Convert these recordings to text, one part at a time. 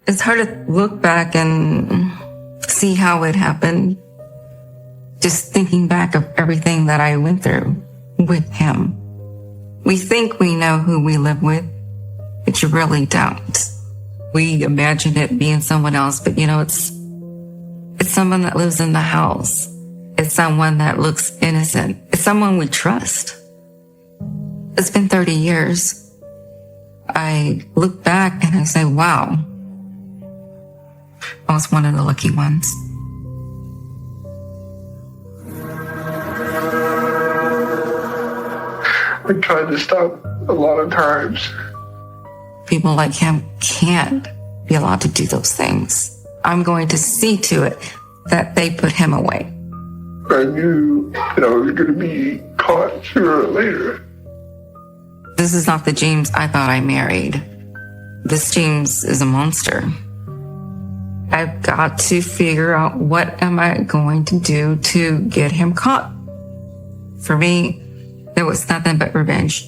It's hard to look back and see how it happened. Just thinking back of everything that I went through with him. We think we know who we live with, but you really don't. We imagine it being someone else, but it's someone that lives in the house. It's someone that looks innocent. It's someone we trust. It's been 30 years. I look back and I say, wow, I was one of the lucky ones. I tried to stop a lot of times. People like him can't be allowed to do those things. I'm going to see to it that they put him away. I knew that I was going to be caught sooner or later. This is not the James I thought I married. This James is a monster. I've got to figure out what am I going to do to get him caught. For me, there was nothing but revenge.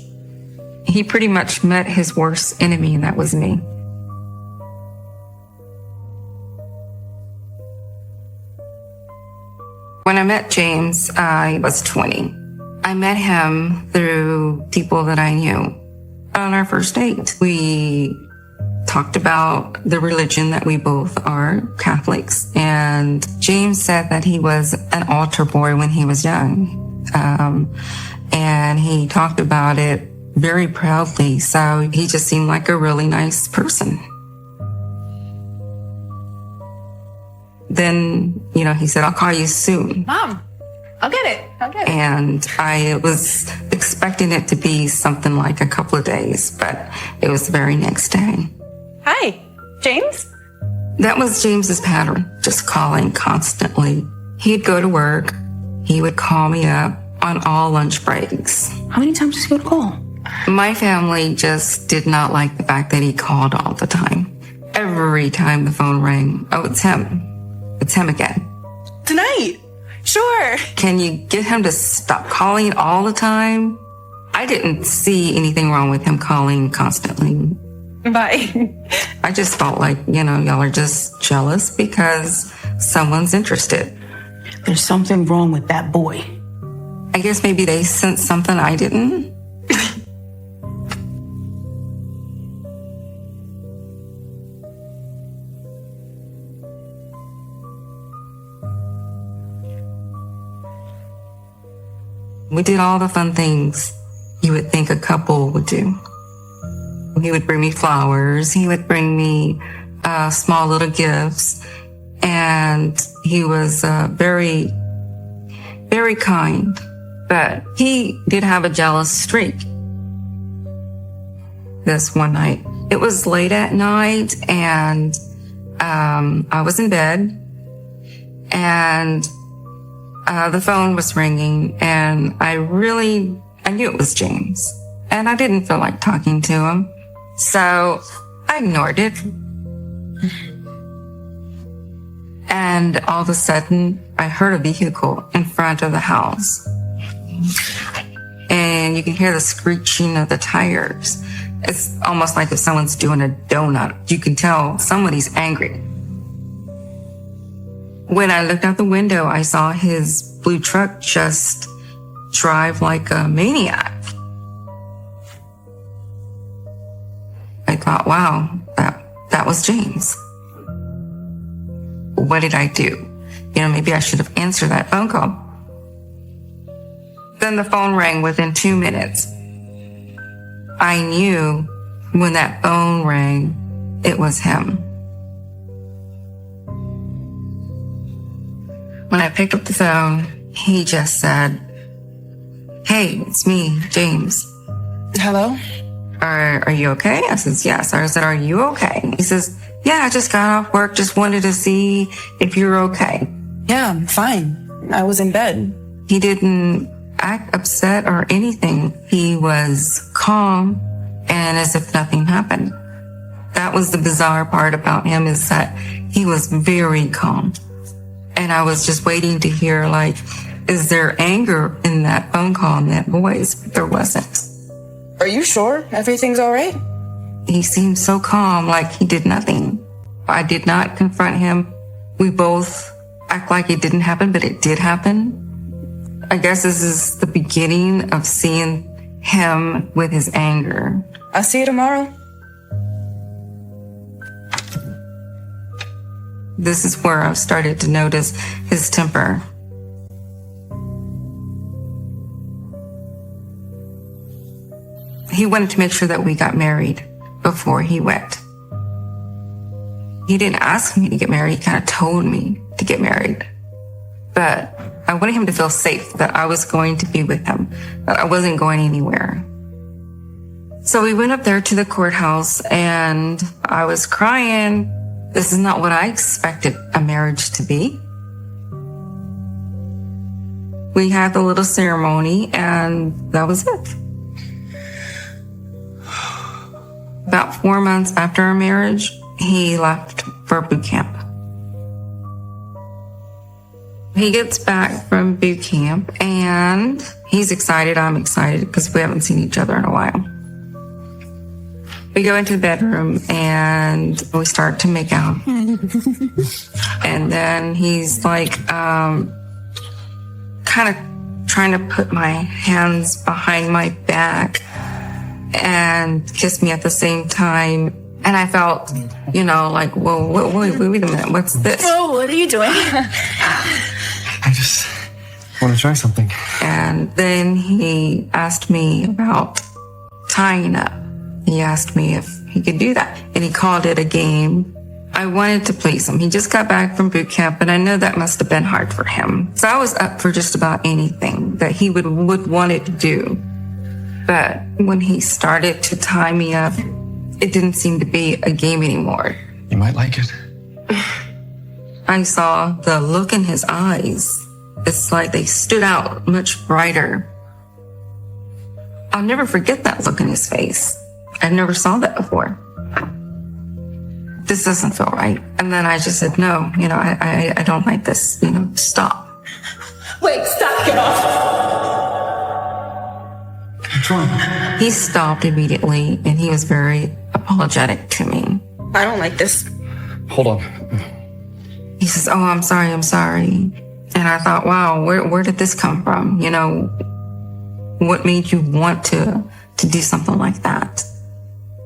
He pretty much met his worst enemy, and that was me. When I met James, I was 20. I met him through people that I knew. On our first date, we talked about the religion that we both are, Catholics. And James said that he was an altar boy when he was young. And he talked about it very proudly. So he just seemed like a really nice person. Then, he said, I'll call you soon. Mom, I'll get it. And I was expecting it to be something like a couple of days, but it was the very next day. Hi, James? That was James's pattern, just calling constantly. He'd go to work. He would call me up on all lunch breaks. How many times does he go to call? My family just did not like the fact that he called all the time. Every time the phone rang, oh, it's him. It's him again. Tonight. Sure. Can you get him to stop calling all the time? I didn't see anything wrong with him calling constantly. Bye. I just felt like, y'all are just jealous because someone's interested. There's something wrong with that boy. I guess maybe they sensed something I didn't. We did all the fun things you would think a couple would do. He would bring me flowers. He would bring me small little gifts. And he was very, very kind. But he did have a jealous streak. This one night, it was late at night, and I was in bed, and the phone was ringing, and I knew it was James, and I didn't feel like talking to him, so I ignored it. And all of a sudden, I heard a vehicle in front of the house, and you can hear the screeching of the tires. It's almost like if someone's doing a donut. You can tell somebody's angry. When I looked out the window, I saw his blue truck just drive like a maniac. I thought, wow, that was James. What did I do? Maybe I should have answered that phone call. Then the phone rang within 2 minutes. I knew when that phone rang, it was him. When I picked up the phone, he just said, "Hey, it's me, James." Hello? Are you okay? I said, yes. I said, are you okay? He says, yeah, I just got off work. Just wanted to see if you're okay. Yeah, I'm fine. I was in bed. He didn't act upset or anything. He was calm and as if nothing happened. That was the bizarre part about him, is that he was very calm. And I was just waiting to hear, is there anger in that phone call and that voice? But there wasn't. Are you sure everything's all right? He seemed so calm, like he did nothing. I did not confront him. We both act like it didn't happen, but it did happen. I guess this is the beginning of seeing him with his anger. I'll see you tomorrow. This is where I've started to notice his temper. He wanted to make sure that we got married before he went. He didn't ask me to get married. He kind of told me to get married. But I wanted him to feel safe, that I was going to be with him, that I wasn't going anywhere. So we went up there to the courthouse and I was crying. This is not what I expected a marriage to be. We had the little ceremony and that was it. About 4 months after our marriage, he left for boot camp. He gets back from boot camp and he's excited. I'm excited because we haven't seen each other in a while. We go into the bedroom and we start to make out. And then he's like, kind of trying to put my hands behind my back and kiss me at the same time. And I felt, like, whoa, wait a minute, what's this? Oh, what are you doing? I just want to try something. And then he asked me about tying up. He asked me if he could do that. And he called it a game. I wanted to please him. He just got back from boot camp, and I know that must have been hard for him. So I was up for just about anything that he would wanted to do. But when he started to tie me up, it didn't seem to be a game anymore. You might like it. I saw the look in his eyes. It's like they stood out much brighter. I'll never forget that look in his face. I never saw that before. This doesn't feel right. And then I just said, no, I don't like this. Stop. Wait, stop, get off. What's wrong? He stopped immediately and he was very apologetic to me. I don't like this. Hold on. He says, oh, I'm sorry. And I thought, wow, where did this come from? What made you want to do something like that?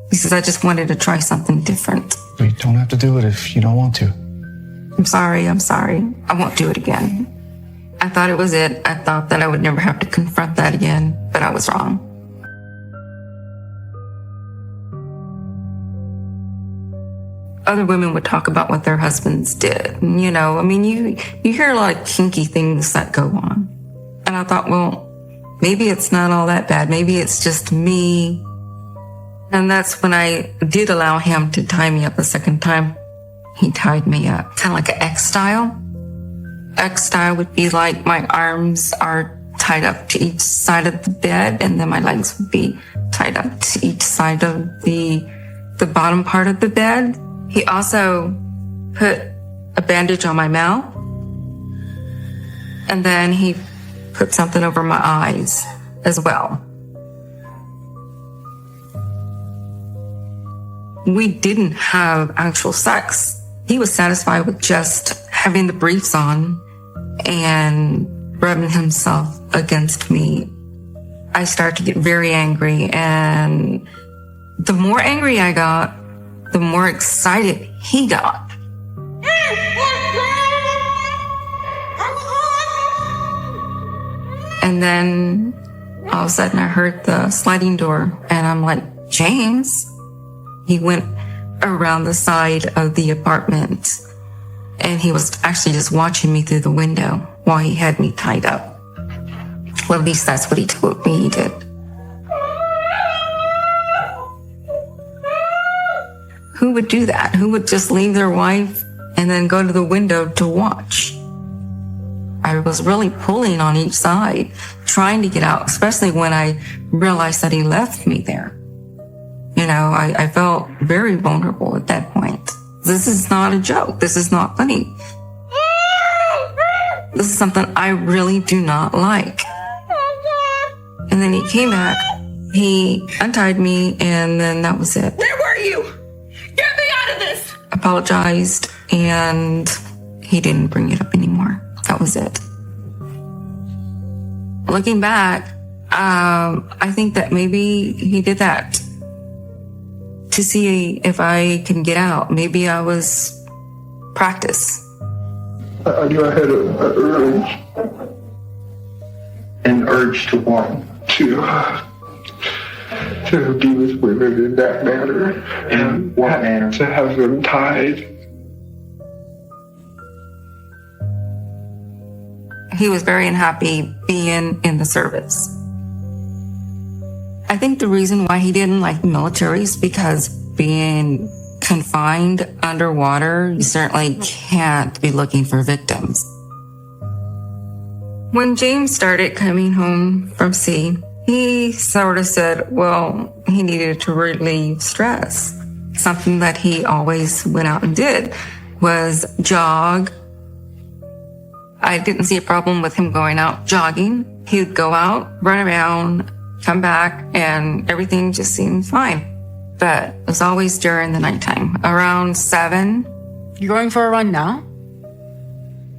He says, I just wanted to try something different. You don't have to do it if you don't want to. I'm sorry. I won't do it again. I thought it was it. I thought that I would never have to confront that again, but I was wrong. Other women would talk about what their husbands did. You hear a lot of kinky things that go on. And I thought, well, maybe it's not all that bad. Maybe it's just me. And that's when I did allow him to tie me up the second time. He tied me up, kind of like an X style. X style would be like my arms are tied up to each side of the bed, and then my legs would be tied up to each side of the bottom part of the bed. He also put a bandage on my mouth, and then he put something over my eyes as well. We didn't have actual sex. He was satisfied with just having the briefs on and rubbing himself against me. I started to get very angry, and the more angry I got, the more excited he got. And then all of a sudden I heard the sliding door, and I'm like, James. He went around the side of the apartment, and he was actually just watching me through the window while he had me tied up. Well, at least that's what he told me he did. Who would do that? Who would just leave their wife and then go to the window to watch? I was really pulling on each side, trying to get out, especially when I realized that he left me there. I felt very vulnerable at that point. This is not a joke. This is not funny. This is something I really do not like. And then he came back, he untied me, and then that was it. Where were you? Get me out of this! apologized, and he didn't bring it up anymore. That was it. Looking back, I think that maybe he did that to see if I can get out. Maybe I was practice. I knew I had an urge to want to be with women in that manner. In what manner? To have them tied. He was very unhappy being in the service. I think the reason why he didn't like the military is because being confined underwater, you certainly can't be looking for victims. When James started coming home from sea, he sort of said, well, he needed to relieve stress. Something that he always went out and did was jog. I didn't see a problem with him going out jogging. He would go out, run around, come back, and everything just seemed fine. But it was always during the nighttime, around 7. You going for a run now?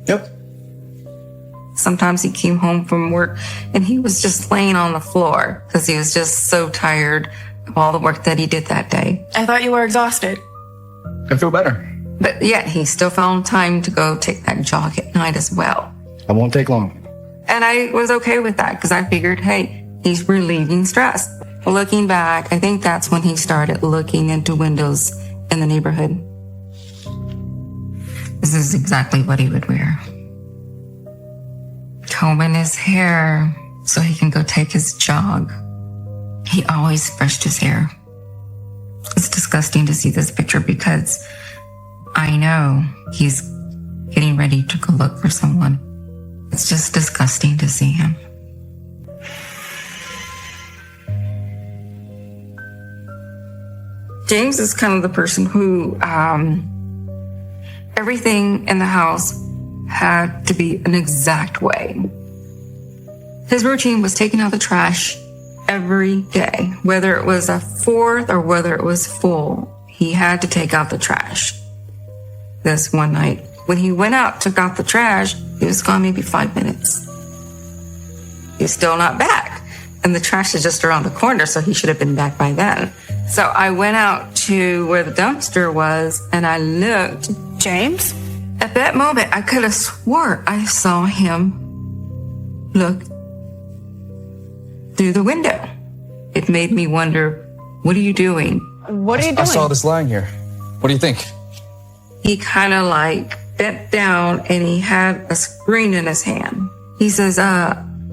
Yep. Sometimes he came home from work and he was just laying on the floor because he was just so tired of all the work that he did that day. I thought you were exhausted. I feel better. But yet he still found time to go take that jog at night as well. I won't take long. And I was okay with that because I figured, hey, he's relieving stress. Looking back, I think that's when he started looking into windows in the neighborhood. This is exactly what he would wear. Combing his hair so he can go take his jog. He always brushed his hair. It's disgusting to see this picture because I know he's getting ready to go look for someone. It's just disgusting to see him. James is kind of the person who everything in the house had to be an exact way. His routine was taking out the trash every day, whether it was a fourth or whether it was full. He had to take out the trash. This one night, when he went out, took out the trash, he was gone maybe 5 minutes. He's still not back. And the trash is just around the corner, so he should have been back by then. So I went out to where the dumpster was and I looked. James? At that moment, I could have swore I saw him look through the window. It made me wonder, what are you doing? What are you doing? I saw this lying here. What do you think? He kind of like bent down and he had a screen in his hand. He says,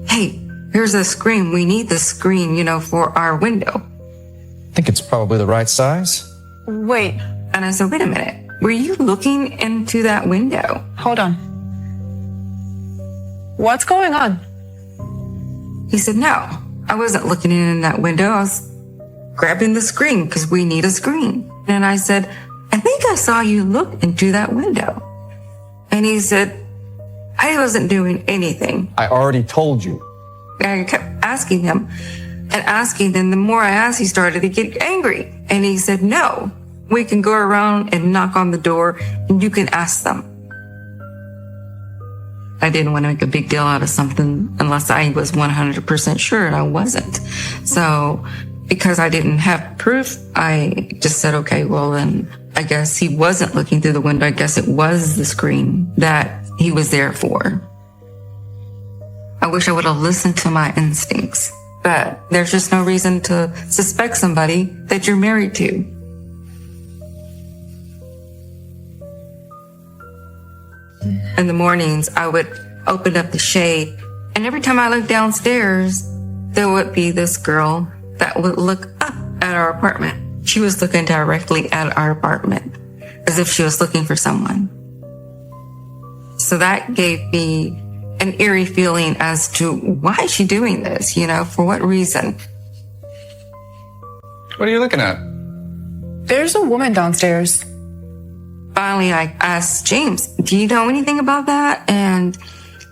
hey, here's a screen. We need this screen, for our window. I think it's probably the right size. Wait, And I said, wait a minute. Were you looking into that window? hold on. What's going on? He said, no, I wasn't looking in that window. I was grabbing the screen because we need a screen. And I said, I think I saw you look into that window. And he said, I wasn't doing anything. I already told you. I kept asking him and asking, and the more I asked, he started to get angry. And he said, no, we can go around and knock on the door and you can ask them. I didn't want to make a big deal out of something unless I was 100% sure, and I wasn't. So because I didn't have proof, I just said, okay, well then I guess he wasn't looking through the window. I guess it was the screen that he was there for. I wish I would have listened to my instincts, but there's just no reason to suspect somebody that you're married to. In the mornings, I would open up the shade, and every time I looked downstairs, there would be this girl that would look up at our apartment. She was looking directly at our apartment, as if she was looking for someone. So that gave me an eerie feeling as to why is she doing this, for what reason? What are you looking at? There's a woman downstairs. Finally, I asked James, do you know anything about that? And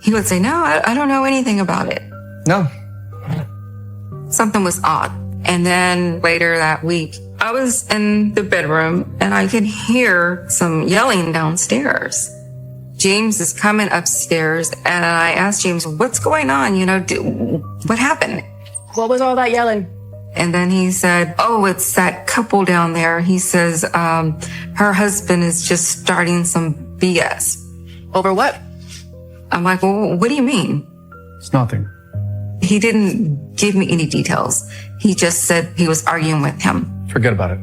he would say, no, I don't know anything about it. No. Something was odd. And then later that week, I was in the bedroom and I could hear some yelling downstairs. James is coming upstairs and I asked James, what's going on? What happened? What was all that yelling? And then he said, oh, it's that couple down there. He says, her husband is just starting some BS. Over what? I'm like, well, what do you mean? It's nothing. He didn't give me any details. He just said he was arguing with him. Forget about it.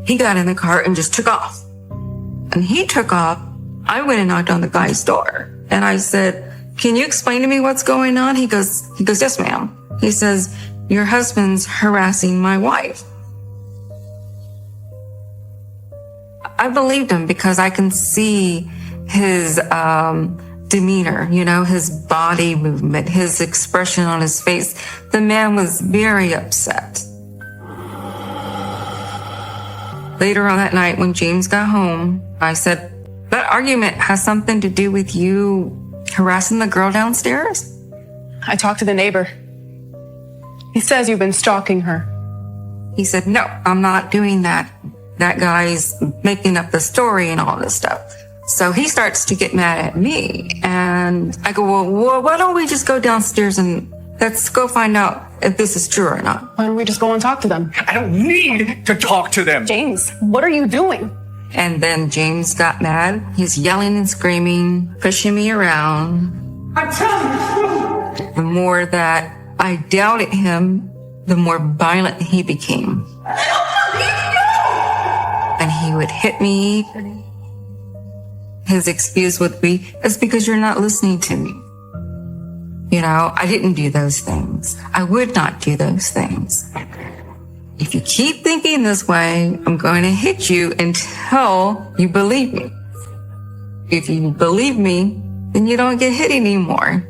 He got in the car and just took off. And he took off. I went and knocked on the guy's door. And I said, can you explain to me what's going on? He goes, yes, ma'am. He says, your husband's harassing my wife. I believed him because I can see his demeanor, his body movement, his expression on his face. The man was very upset. Later on that night when James got home, I said, that argument has something to do with you harassing the girl downstairs? I talked to the neighbor. He says you've been stalking her. He said, no, I'm not doing that. That guy's making up the story and all this stuff. So he starts to get mad at me. And I go, well, why don't we just go downstairs and let's go find out if this is true or not. Why don't we just go and talk to them? I don't need to talk to them. James, what are you doing? And then James got mad. He's yelling and screaming, pushing me around. I'm telling you. The more that I doubted him, the more violent he became. And he would hit me. His excuse would be, it's because you're not listening to me. I didn't do those things. I would not do those things. If you keep thinking this way, I'm going to hit you until you believe me. If you believe me, then you don't get hit anymore.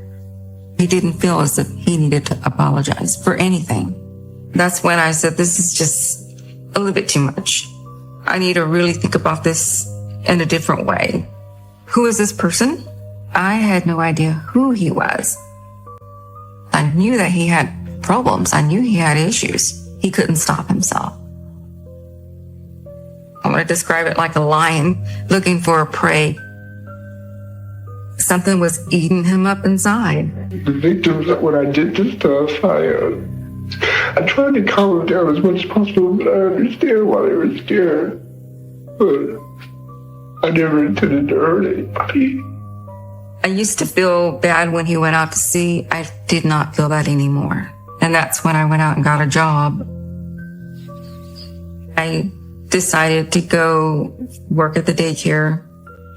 He didn't feel as if he needed to apologize for anything. That's when I said, this is just a little bit too much. I need to really think about this in a different way. Who is this person? I had no idea who he was. I knew that he had problems. I knew he had issues. He couldn't stop himself. I'm going to describe it like a lion looking for a prey. Something was eating him up inside. The victims, when I did this stuff, I tried to calm them down as much as possible, but I understand why they were scared. But I never intended to hurt anybody. I used to feel bad when he went out to sea. I did not feel that anymore. And that's when I went out and got a job. I decided to go work at the daycare.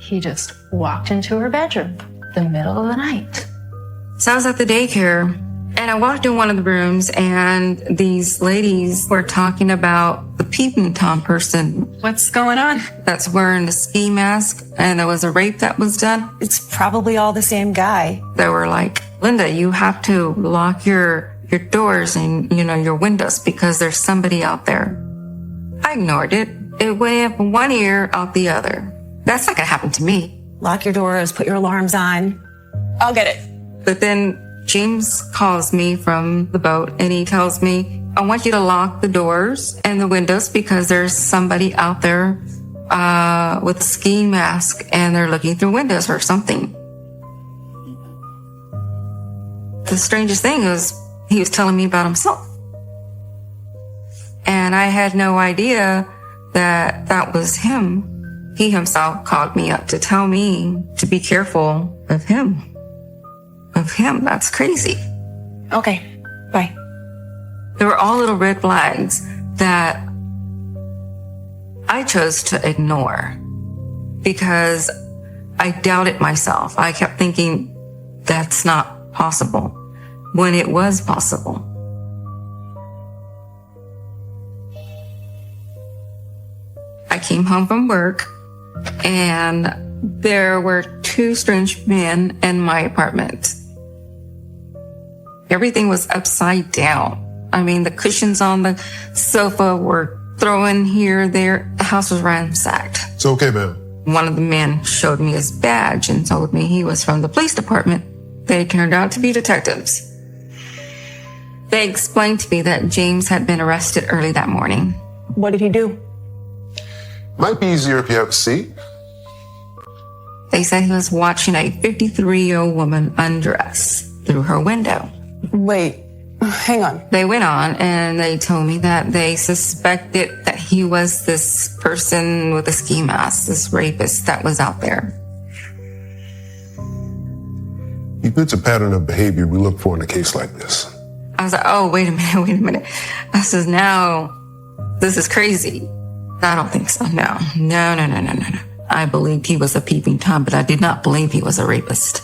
He just walked into her bedroom the middle of the night. So I was at the daycare and I walked in one of the rooms and these ladies were talking about the peeping Tom person What's going on? that's wearing a ski mask and there was a rape that was done. It's probably all the same guy. They were like, Linda, you have to lock your doors and, your windows because there's somebody out there. I ignored it. It went up one ear, out the other. That's not going to happen to me. Lock your doors, put your alarms on. I'll get it. But then James calls me from the boat and he tells me, I want you to lock the doors and the windows because there's somebody out there with a ski mask and they're looking through windows or something. The strangest thing is he was telling me about himself. And I had no idea that that was him. He himself called me up to tell me to be careful of him. That's crazy. Okay, bye. There were all little red flags that I chose to ignore because I doubted myself. I kept thinking that's not possible when it was possible. I came home from work and there were two strange men in my apartment. Everything was upside down. I mean, the cushions on the sofa were thrown here, there. The house was ransacked. It's okay, ma'am. One of the men showed me his badge and told me he was from the police department. They turned out to be detectives. They explained to me that James had been arrested early that morning. What did he do? Might be easier if you have a seat. They said he was watching a 53-year-old woman undress through her window. Wait, hang on. They went on and they told me that they suspected that he was this person with a ski mask, this rapist that was out there. He fits a pattern of behavior we look for in a case like this. I was like, oh, wait a minute. I says, now, this is crazy. I don't think so. No. I believed he was a peeping Tom, but I did not believe he was a rapist.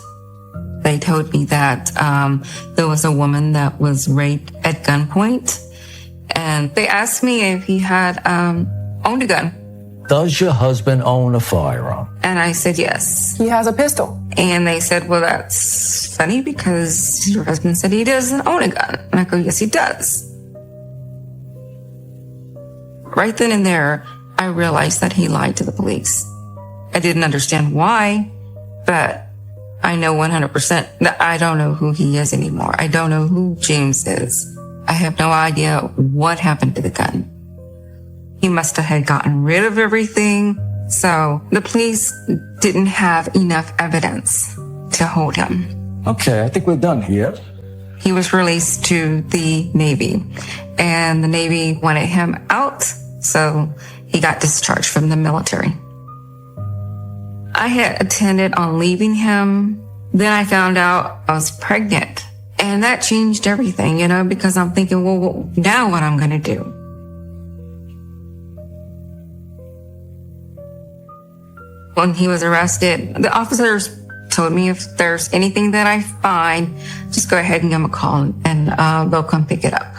They told me that there was a woman that was raped at gunpoint, and they asked me if he had owned a gun. Does your husband own a firearm? And I said yes. He has a pistol. And they said, well, that's funny because your husband said he doesn't own a gun. And I go, yes, he does. Right then and there, I realized that he lied to the police. I didn't understand why, but I know 100% that I don't know who he is anymore. I don't know who James is. I have no idea what happened to the gun. He must have had gotten rid of everything. So the police didn't have enough evidence to hold him. Okay, I think we're done here. He was released to the Navy, and the Navy wanted him out, so he got discharged from the military. I had intended on leaving him. Then I found out I was pregnant, and that changed everything, because I'm thinking, well, now what I'm going to do? When he was arrested, the officers told me if there's anything that I find, just go ahead and give them a call and they'll come pick it up.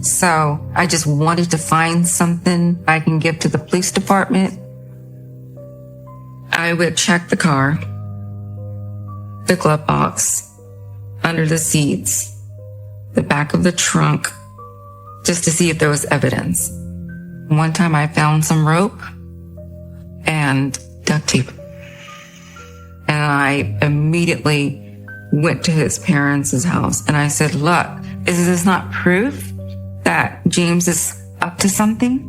So I just wanted to find something I can give to the police department. I would check the car, the glove box, under the seats, the back of the trunk, just to see if there was evidence. One time I found some rope and duct tape. And I immediately went to his parents' house and I said, look, is this not proof that James is up to something?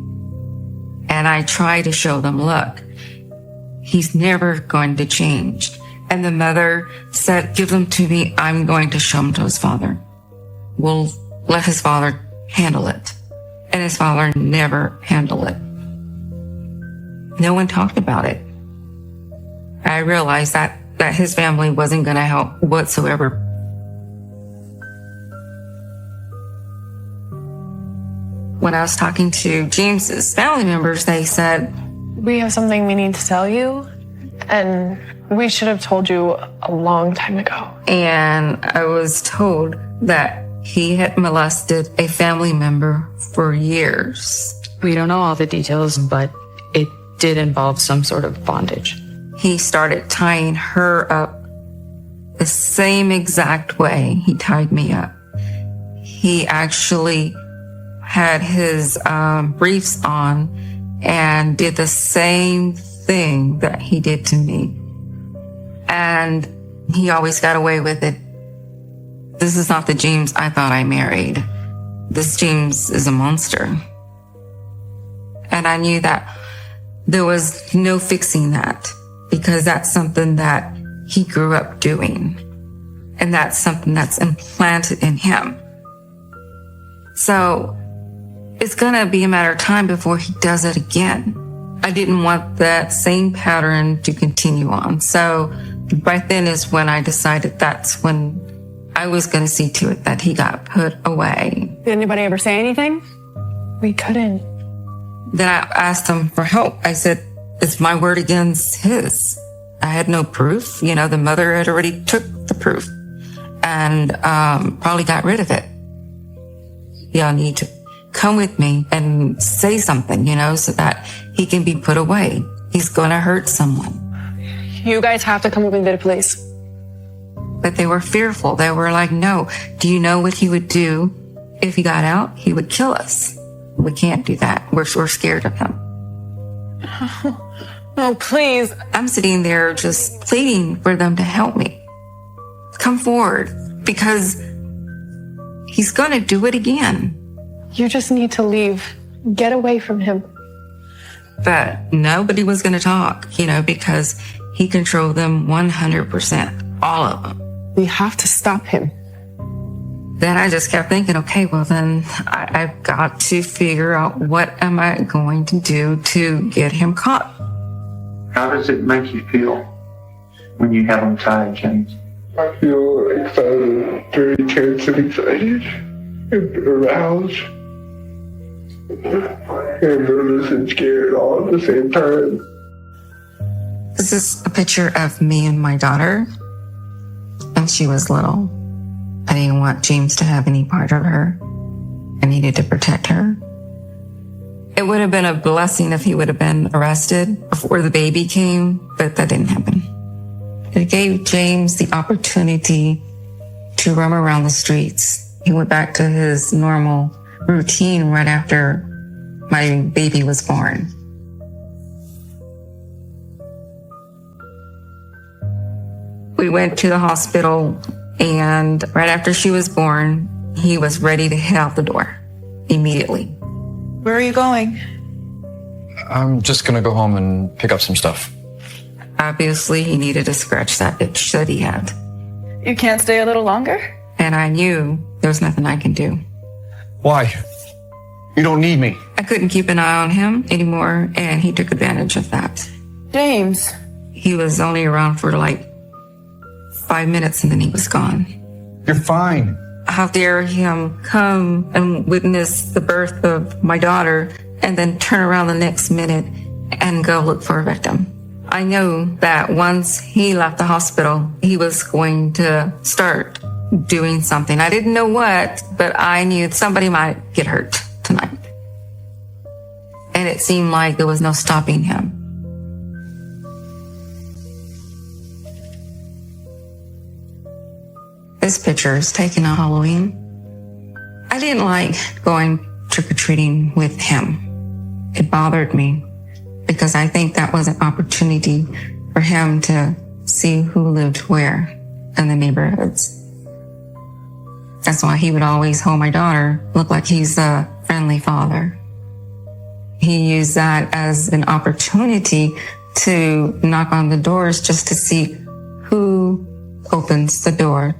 And I tried to show them, look, he's never going to change. And the mother said, give them to me. I'm going to show them to his father. We'll let his father handle it. And his father never handled it. No one talked about it. I realized that his family wasn't going to help whatsoever. When I was talking to James's family members, they said, We have something we need to tell you, and we should have told you a long time ago. And I was told that he had molested a family member for years. We don't know all the details, but it did involve some sort of bondage. He started tying her up the same exact way he tied me up. He actually had his briefs on and did the same thing that he did to me. And he always got away with it. This is not the James I thought I married. This James is a monster. And I knew that there was no fixing that, because that's something that he grew up doing. And that's something that's implanted in him. So it's gonna be a matter of time before he does it again. I didn't want that same pattern to continue on. So right then is when I decided that's when I was gonna see to it that he got put away. Did anybody ever say anything? We couldn't. Then I asked him for help. I said, it's my word against his. I had no proof. The mother had already took the proof and probably got rid of it. Y'all need to come with me and say something, so that he can be put away. He's going to hurt someone. You guys have to come with me to the police. But they were fearful. They were like, no. Do you know what he would do if he got out? He would kill us. We can't do that. We're scared of him. Oh, please. I'm sitting there just pleading for them to help me. Come forward, because he's going to do it again. You just need to leave Get away from him. But nobody was going to talk, because he controlled them 100%, all of them. We have to stop him. Then I just kept thinking, okay, well then I've got to figure out what am I going to do to get him caught. How does it make you feel when you have them tied, James? I feel excited, very tense and excited, and aroused, and nervous and scared all at the same time. This is a picture of me and my daughter when she was little. I didn't want James to have any part of her. I needed to protect her. It would have been a blessing if he would have been arrested before the baby came, but that didn't happen. It gave James the opportunity to roam around the streets. He went back to his normal routine right after my baby was born. We went to the hospital, and right after she was born, he was ready to head out the door immediately. Where are you going? I'm just gonna go home and pick up some stuff. Obviously, he needed to scratch that itch that he had. You can't stay a little longer? And I knew there was nothing I could do. Why? You don't need me. I couldn't keep an eye on him anymore, and he took advantage of that. James. He was only around for like 5 minutes, and then he was gone. You're fine. How dare him come and witness the birth of my daughter and then turn around the next minute and go look for a victim. I knew that once he left the hospital, he was going to start doing something. I didn't know what, but I knew somebody might get hurt tonight. And it seemed like there was no stopping him. This picture is taken on Halloween. I didn't like going trick-or-treating with him. It bothered me because I think that was an opportunity for him to see who lived where in the neighborhoods. That's why he would always hold my daughter, look like he's a friendly father. He used that as an opportunity to knock on the doors just to see who opens the door.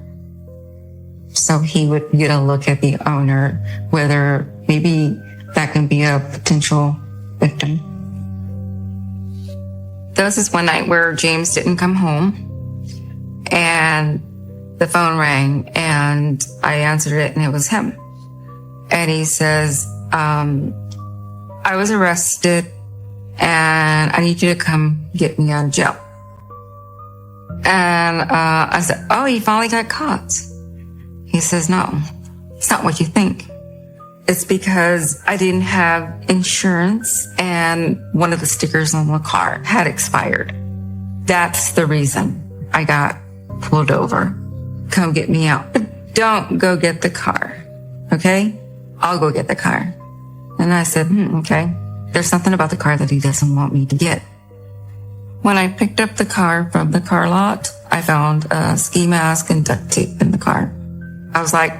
So he would get a look at the owner, whether maybe that can be a potential victim. There was this one night where James didn't come home and the phone rang and I answered it and it was him. And he says, I was arrested and I need you to come get me out of jail. And I said, oh, you finally got caught. He says, no, it's not what you think. It's because I didn't have insurance and one of the stickers on the car had expired. That's the reason I got pulled over. Come get me out. But don't go get the car, okay? I'll go get the car. And I said, okay. There's something about the car that he doesn't want me to get. When I picked up the car from the car lot, I found a ski mask and duct tape in the car. I was like,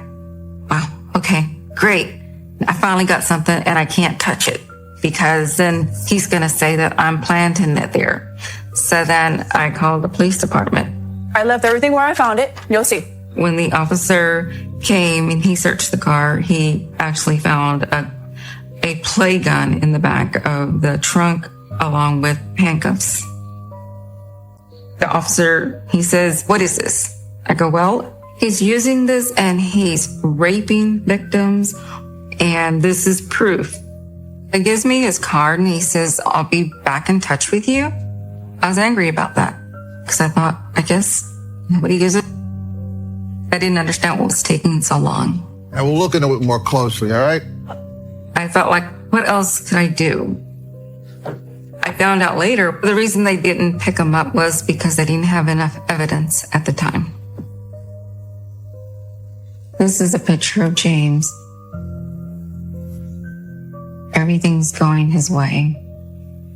wow, okay, great. I finally got something and I can't touch it because then he's going to say that I'm planting it there. So then I called the police department. I left everything where I found it. You'll see. When the officer came and he searched the car, he actually found a play gun in the back of the trunk along with handcuffs. The officer, he says, what is this? I go, well, he's using this and he's raping victims and this is proof. He gives me his card and he says, I'll be back in touch with you. I was angry about that because I thought, I guess nobody gives it. I didn't understand what was taking so long. And we'll look into it more closely, all right? I felt like, what else could I do? I found out later, the reason they didn't pick him up was because they didn't have enough evidence at the time. This is a picture of James. Everything's going his way.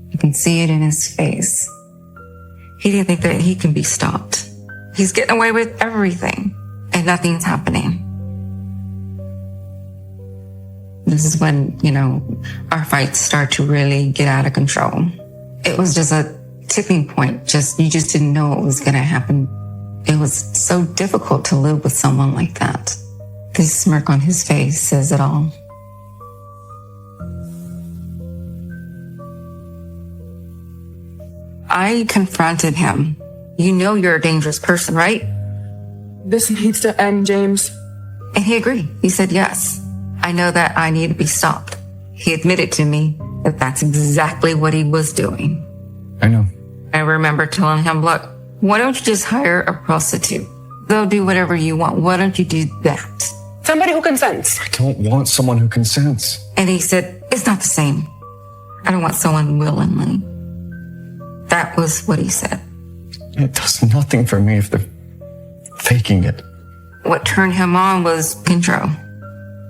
You can see it in his face. He didn't think that he can be stopped. He's getting away with everything, and nothing's happening. This is when, our fights start to really get out of control. It was just a tipping point. You just didn't know what was going to happen. It was so difficult to live with someone like that. The smirk on his face says it all. I confronted him. You know you're a dangerous person, right? This needs to end, James. And he agreed. He said, yes, I know that I need to be stopped. He admitted to me that that's exactly what he was doing. I know. I remember telling him, look, why don't you just hire a prostitute? They'll do whatever you want. Why don't you do that? Somebody who consents. I don't want someone who consents. And he said, it's not the same. I don't want someone willingly. That was what he said. It does nothing for me if they're faking it. What turned him on was control.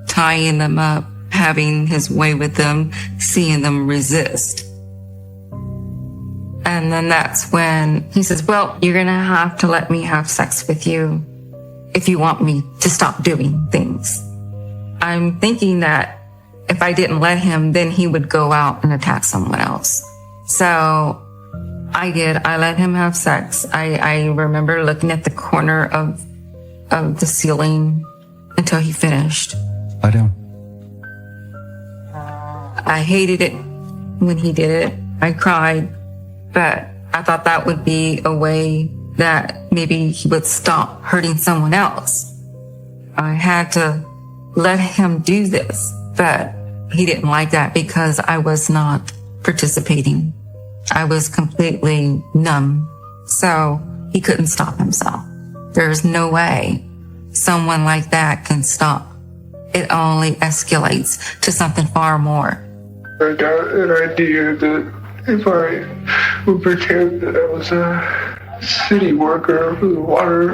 Tying them up, having his way with them, seeing them resist. And then that's when he says, well, you're going to have to let me have sex with you if you want me to stop doing things. I'm thinking that if I didn't let him, then he would go out and attack someone else. So I did. I let him have sex. I remember looking at the corner of the ceiling until he finished. Lie down. I hated it when he did it. I cried, but I thought that would be a way that maybe he would stop hurting someone else. I had to let him do this, but he didn't like that because I was not participating. I was completely numb, so he couldn't stop himself. There's no way someone like that can stop. It only escalates to something far more. I got an idea that if I would pretend that I was a city worker for the water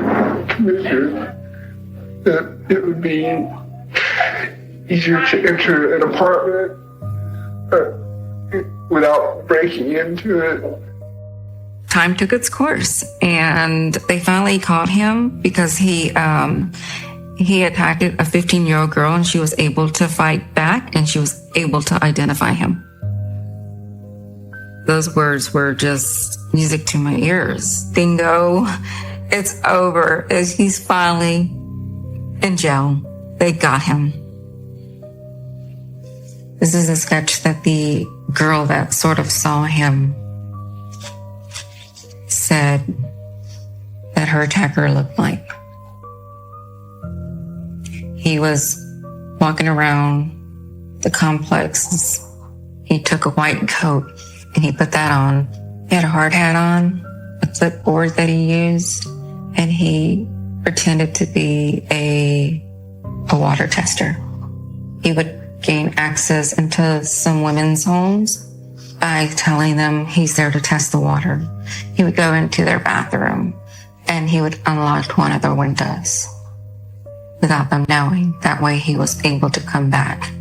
commissioner, that it would be easier to enter an apartment without breaking into it. Time took its course, and they finally caught him because he attacked a 15-year-old girl, and she was able to fight back, and she was able to identify him. Those words were just music to my ears. Bingo, it's over. He's finally in jail. They got him. This is a sketch that the girl that sort of saw him said that her attacker looked like. He was walking around the complex. He took a white coat and he put that on. He had a hard hat on, a clipboard that he used, and he pretended to be a water tester. He would gain access into some women's homes by telling them he's there to test the water. He would go into their bathroom and he would unlock one of their windows without them knowing. That way he was able to come back.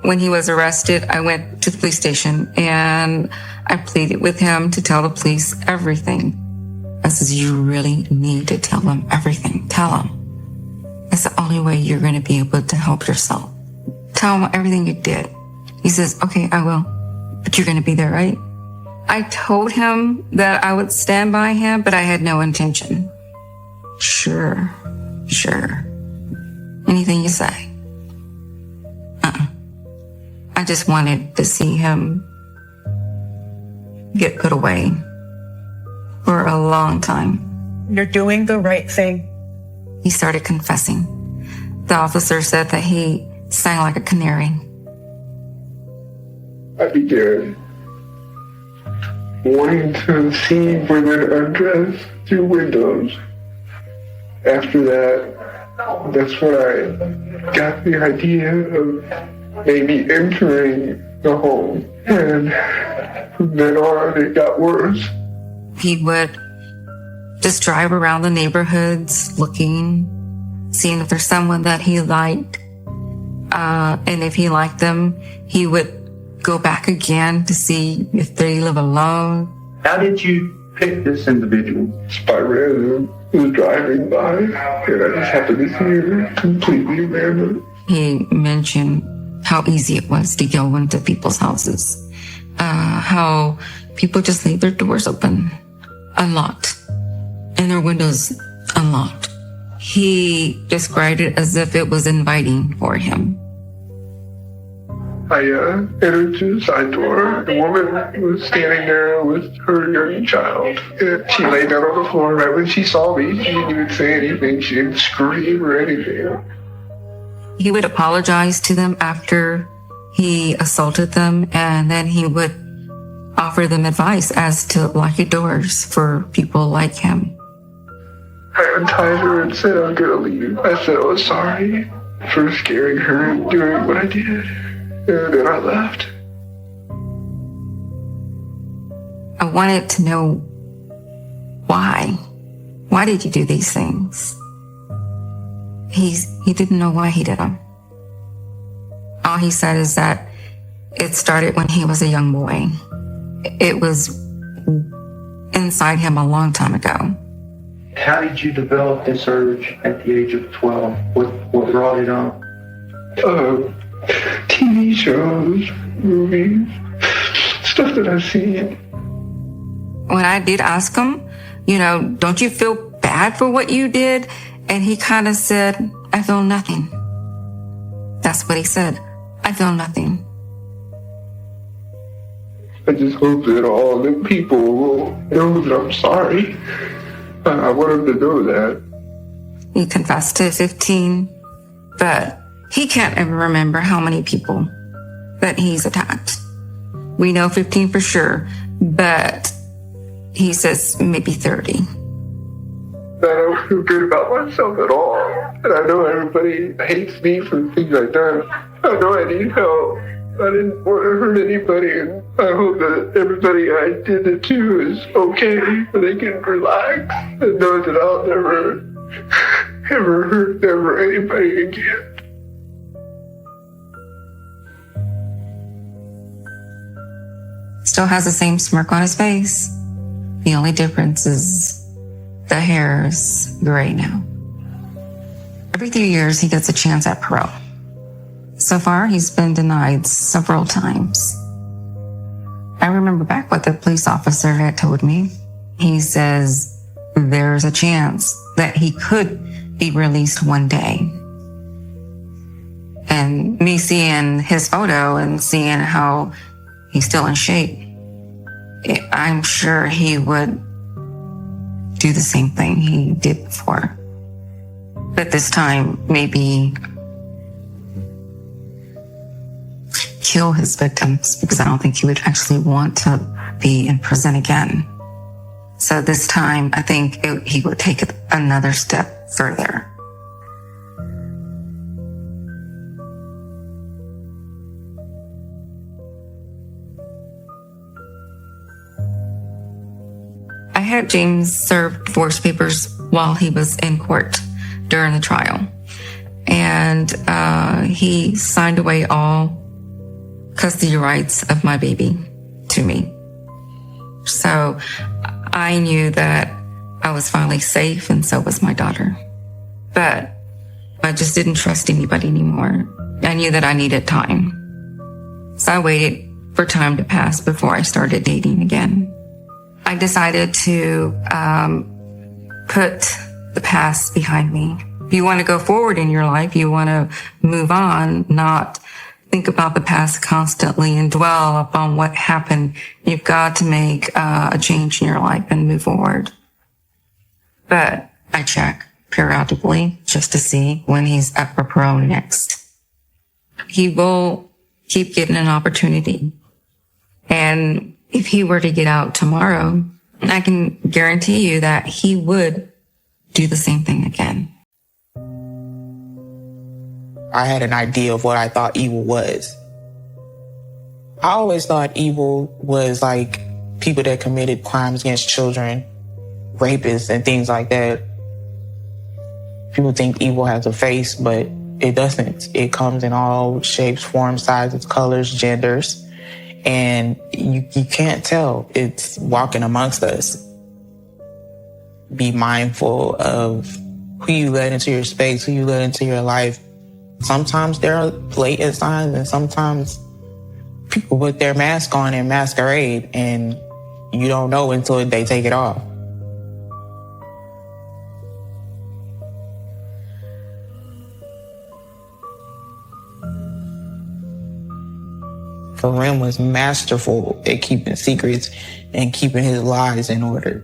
When he was arrested, I went to the police station and I pleaded with him to tell the police everything. I said, you really need to tell them everything. Tell them. It's the only way you're going to be able to help yourself. Tell them everything you did. He says, okay, I will. But you're going to be there, right? I told him that I would stand by him, but I had no intention. Sure. Anything you say. I just wanted to see him get put away for a long time. You're doing the right thing. He started confessing. The officer said that he sang like a canary. I began wanting to see women undress through windows. After that, that's when I got the idea of maybe entering the home. And from then on, it got worse. He would just drive around the neighborhoods looking, seeing if there's someone that he liked. And if he liked them, he would go back again to see if they live alone. How did you pick this individual? It's by random. was driving by, and I just happened to see her completely random. He mentioned how easy it was to go into people's houses, how people just leave their doors open, unlocked, and their windows unlocked. He described it as if it was inviting for him. I entered through the side door. The woman was standing there with her young child. And she laid down on the floor right when she saw me. She didn't even say anything. She didn't scream or anything. He would apologize to them after he assaulted them, and then he would offer them advice as to locking doors for people like him. I untied her and said I was going to leave. I said I was sorry for scaring her and doing what I did. And then I left. I wanted to know why. Why did you do these things? He didn't know why he did them. All he said is that it started when he was a young boy. It was inside him a long time ago. How did you develop this urge at the age of 12? What brought it on? TV shows, movies, stuff that I've seen. When I did ask him, don't you feel bad for what you did? And he kind of said, I feel nothing. That's what he said. I feel nothing. I just hope that all the people will know that I'm sorry. I want them to know that. He confessed to 15, but he can't even remember how many people that he's attacked. We know 15 for sure, but he says maybe 30. I don't feel good about myself at all. And I know everybody hates me for the things I've done. I know I need help. I didn't want to hurt anybody, and I hope that everybody I did it to is okay, and they can relax and know that I'll never, ever hurt anybody again. Still has the same smirk on his face. The only difference is the hair is gray now. Every 3 years, he gets a chance at parole. So far, he's been denied several times. I remember back what the police officer had told me. He says there's a chance that he could be released one day. And me seeing his photo and seeing how he's still in shape, I'm sure he would do the same thing he did before. But this time, maybe kill his victims, because I don't think he would actually want to be in prison again. So this time, I think he would take it another step further. I had James serve divorce papers while he was in court during the trial. And he signed away all custody rights of my baby to me. So I knew that I was finally safe, and so was my daughter. But I just didn't trust anybody anymore. I knew that I needed time. So I waited for time to pass before I started dating again. I decided to put the past behind me. If you want to go forward in your life, you want to move on, not think about the past constantly and dwell upon what happened. You've got to make a change in your life and move forward. But I check periodically just to see when he's up for parole next. He will keep getting an opportunity. And if he were to get out tomorrow, I can guarantee you that he would do the same thing again. I had an idea of what I thought evil was. I always thought evil was like people that committed crimes against children, rapists and things like that. People think evil has a face, but it doesn't. It comes in all shapes, forms, sizes, colors, genders. And you can't tell. It's walking amongst us. be mindful of who you let into your space, who you let into your life. Sometimes there are blatant signs, and sometimes people put their mask on and masquerade, and you don't know until they take it off. Karim was masterful at keeping secrets and keeping his lies in order.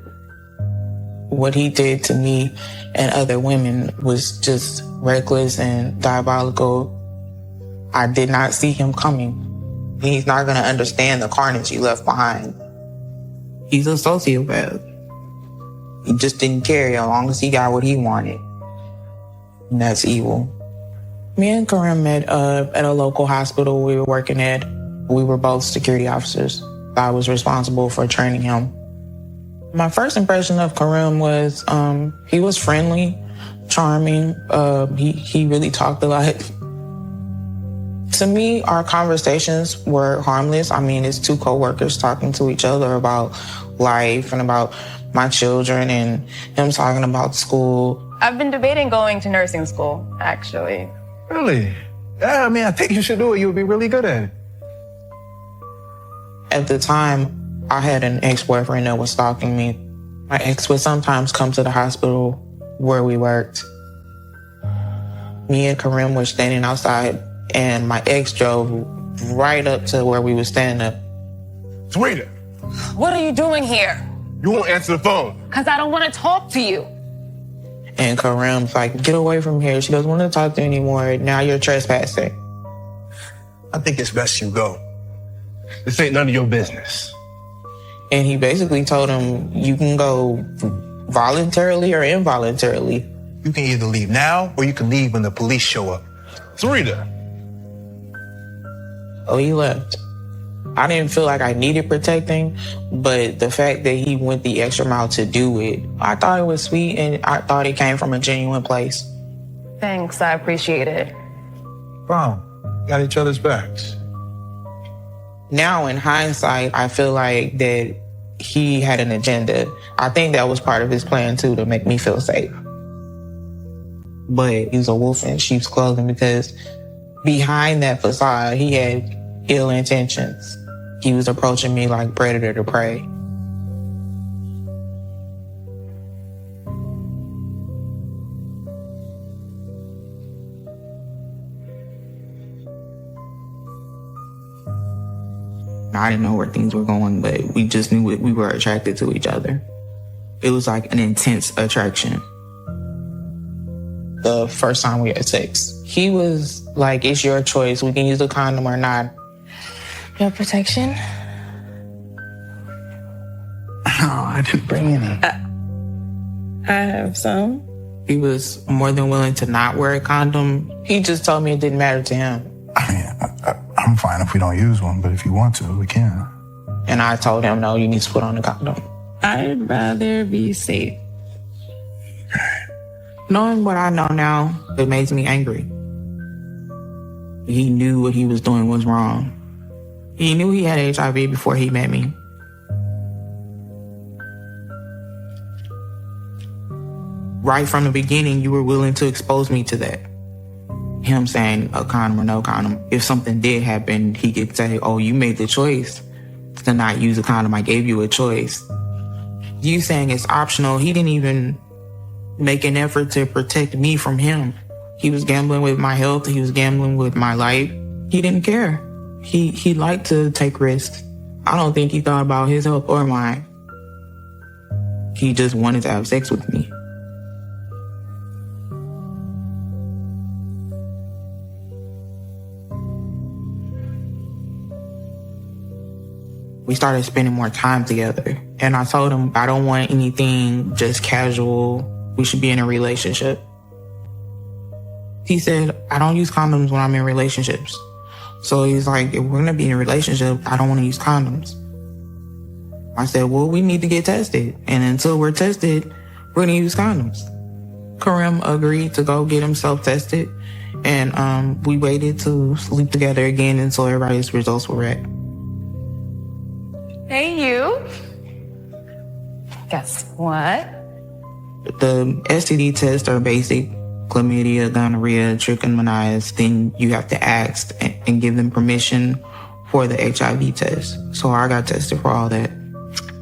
What he did to me and other women was just reckless and diabolical. I did not see him coming. He's not going to understand the carnage he left behind. He's a sociopath. He just didn't care as long as he got what he wanted. And that's evil. Me and Karim met at a local hospital we were working at. We were both security officers. I was responsible for training him. My first impression of Karim was he was friendly, charming. He really talked a lot. To me, our conversations were harmless. I mean, it's two coworkers talking to each other about life and about my children, and him talking about school. I've been debating going to nursing school, actually. Really? Yeah, I mean, I think you should do it. You'll be really good at it. At the time, I had an ex-boyfriend that was stalking me. My ex would sometimes come to the hospital where we worked. Me and Karim were standing outside, and my ex drove right up to where we were standing up. Sarita, What are you doing here? you won't answer the phone. Because I don't want to talk to you. And Karim's like, get away from here. She doesn't want to talk to you anymore. Now you're trespassing. I think it's best you go. This ain't none of your business. And he basically told him, you can go voluntarily or involuntarily. You can either leave now or you can leave when the police show up. Sarita, Oh, he left. I didn't feel like I needed protecting, but the fact that he went the extra mile to do it, I thought it was sweet, and I thought it came from a genuine place. Thanks, I appreciate it. Wow, got each other's backs. Now, in hindsight, I feel like that he had an agenda. I think that was part of his plan, too, to make me feel safe. But he's a wolf in sheep's clothing, because behind that facade, he had ill intentions. He was approaching me like predator to prey. I didn't know where things were going, but we just knew we were attracted to each other. It was like an intense attraction. The first time we had sex, he was like, it's your choice. We can use a condom or not. You have protection? No, I didn't bring any. I have some. He was more than willing to not wear a condom. He just told me it didn't matter to him. I mean, I'm fine if we don't use one, but if you want to, we can. And I told him, no, you need to put on a condom. I'd rather be safe. Knowing what I know now, it makes me angry. He knew what he was doing was wrong. He knew he had HIV before he met me. Right from the beginning, you were willing to expose me to that. Him saying a condom or no condom. If something did happen, he could say, oh, you made the choice to not use a condom. I gave you a choice. You saying it's optional, he didn't even make an effort to protect me from him. He was gambling with my health. He was gambling with my life. He didn't care. He liked to take risks. I don't think he thought about his health or mine. He just wanted to have sex with me. We started spending more time together. And I told him, I don't want anything just casual. We should be in a relationship. He said, I don't use condoms when I'm in relationships. So he's like, if we're going to be in a relationship, I don't want to use condoms. I said, well, we need to get tested. And until we're tested, we're going to use condoms. Karim agreed to go get himself tested. And we waited to sleep together again until everybody's results were read. Hey, you. Guess what? The STD tests are basic: chlamydia, gonorrhea, trichomoniasis. Then you have to ask and give them permission for the HIV test. So I got tested for all that.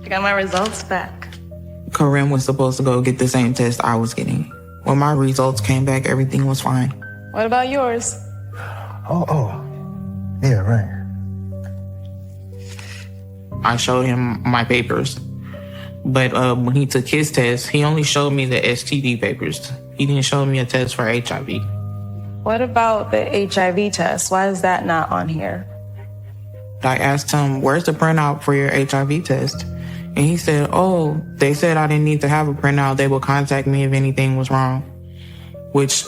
I got my results back. Corinne was supposed to go get the same test I was getting. When my results came back, everything was fine. What about yours? Yeah, right. I showed him my papers. But when he took his test, he only showed me the STD papers. He didn't show me a test for HIV. What about the HIV test? Why is that not on here? I asked him, where's the printout for your HIV test? And he said, oh, they said I didn't need to have a printout. They will contact me if anything was wrong, which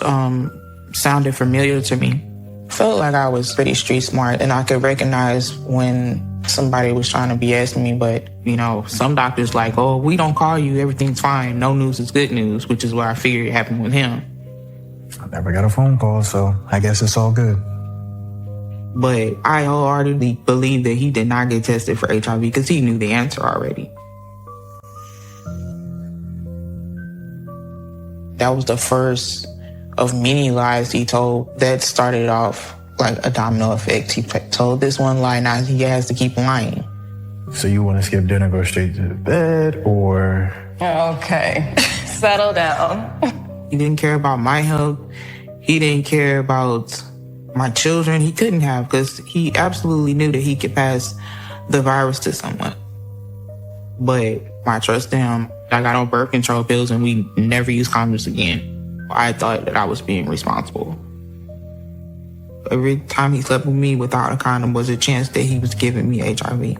sounded familiar to me. Felt like I was pretty street smart and I could recognize when somebody was trying to BS me. But, you know, some doctors like, oh, we don't call you, everything's fine. No news is good news, which is what I figured happened with him. I never got a phone call, so I guess it's all good. But I wholeheartedly believe that he did not get tested for HIV because he knew the answer already. That was the first of many lies he told that started off like a domino effect. He told this one lie, now he has to keep lying. So you want to skip dinner, go straight to bed, or? Okay, settle down. He didn't care about my health. He didn't care about my children. He couldn't have, because he absolutely knew that he could pass the virus to someone. But I trusted him. I got on birth control pills and we never used condoms again. I thought that I was being responsible. Every time he slept with me without a condom was a chance that he was giving me HIV.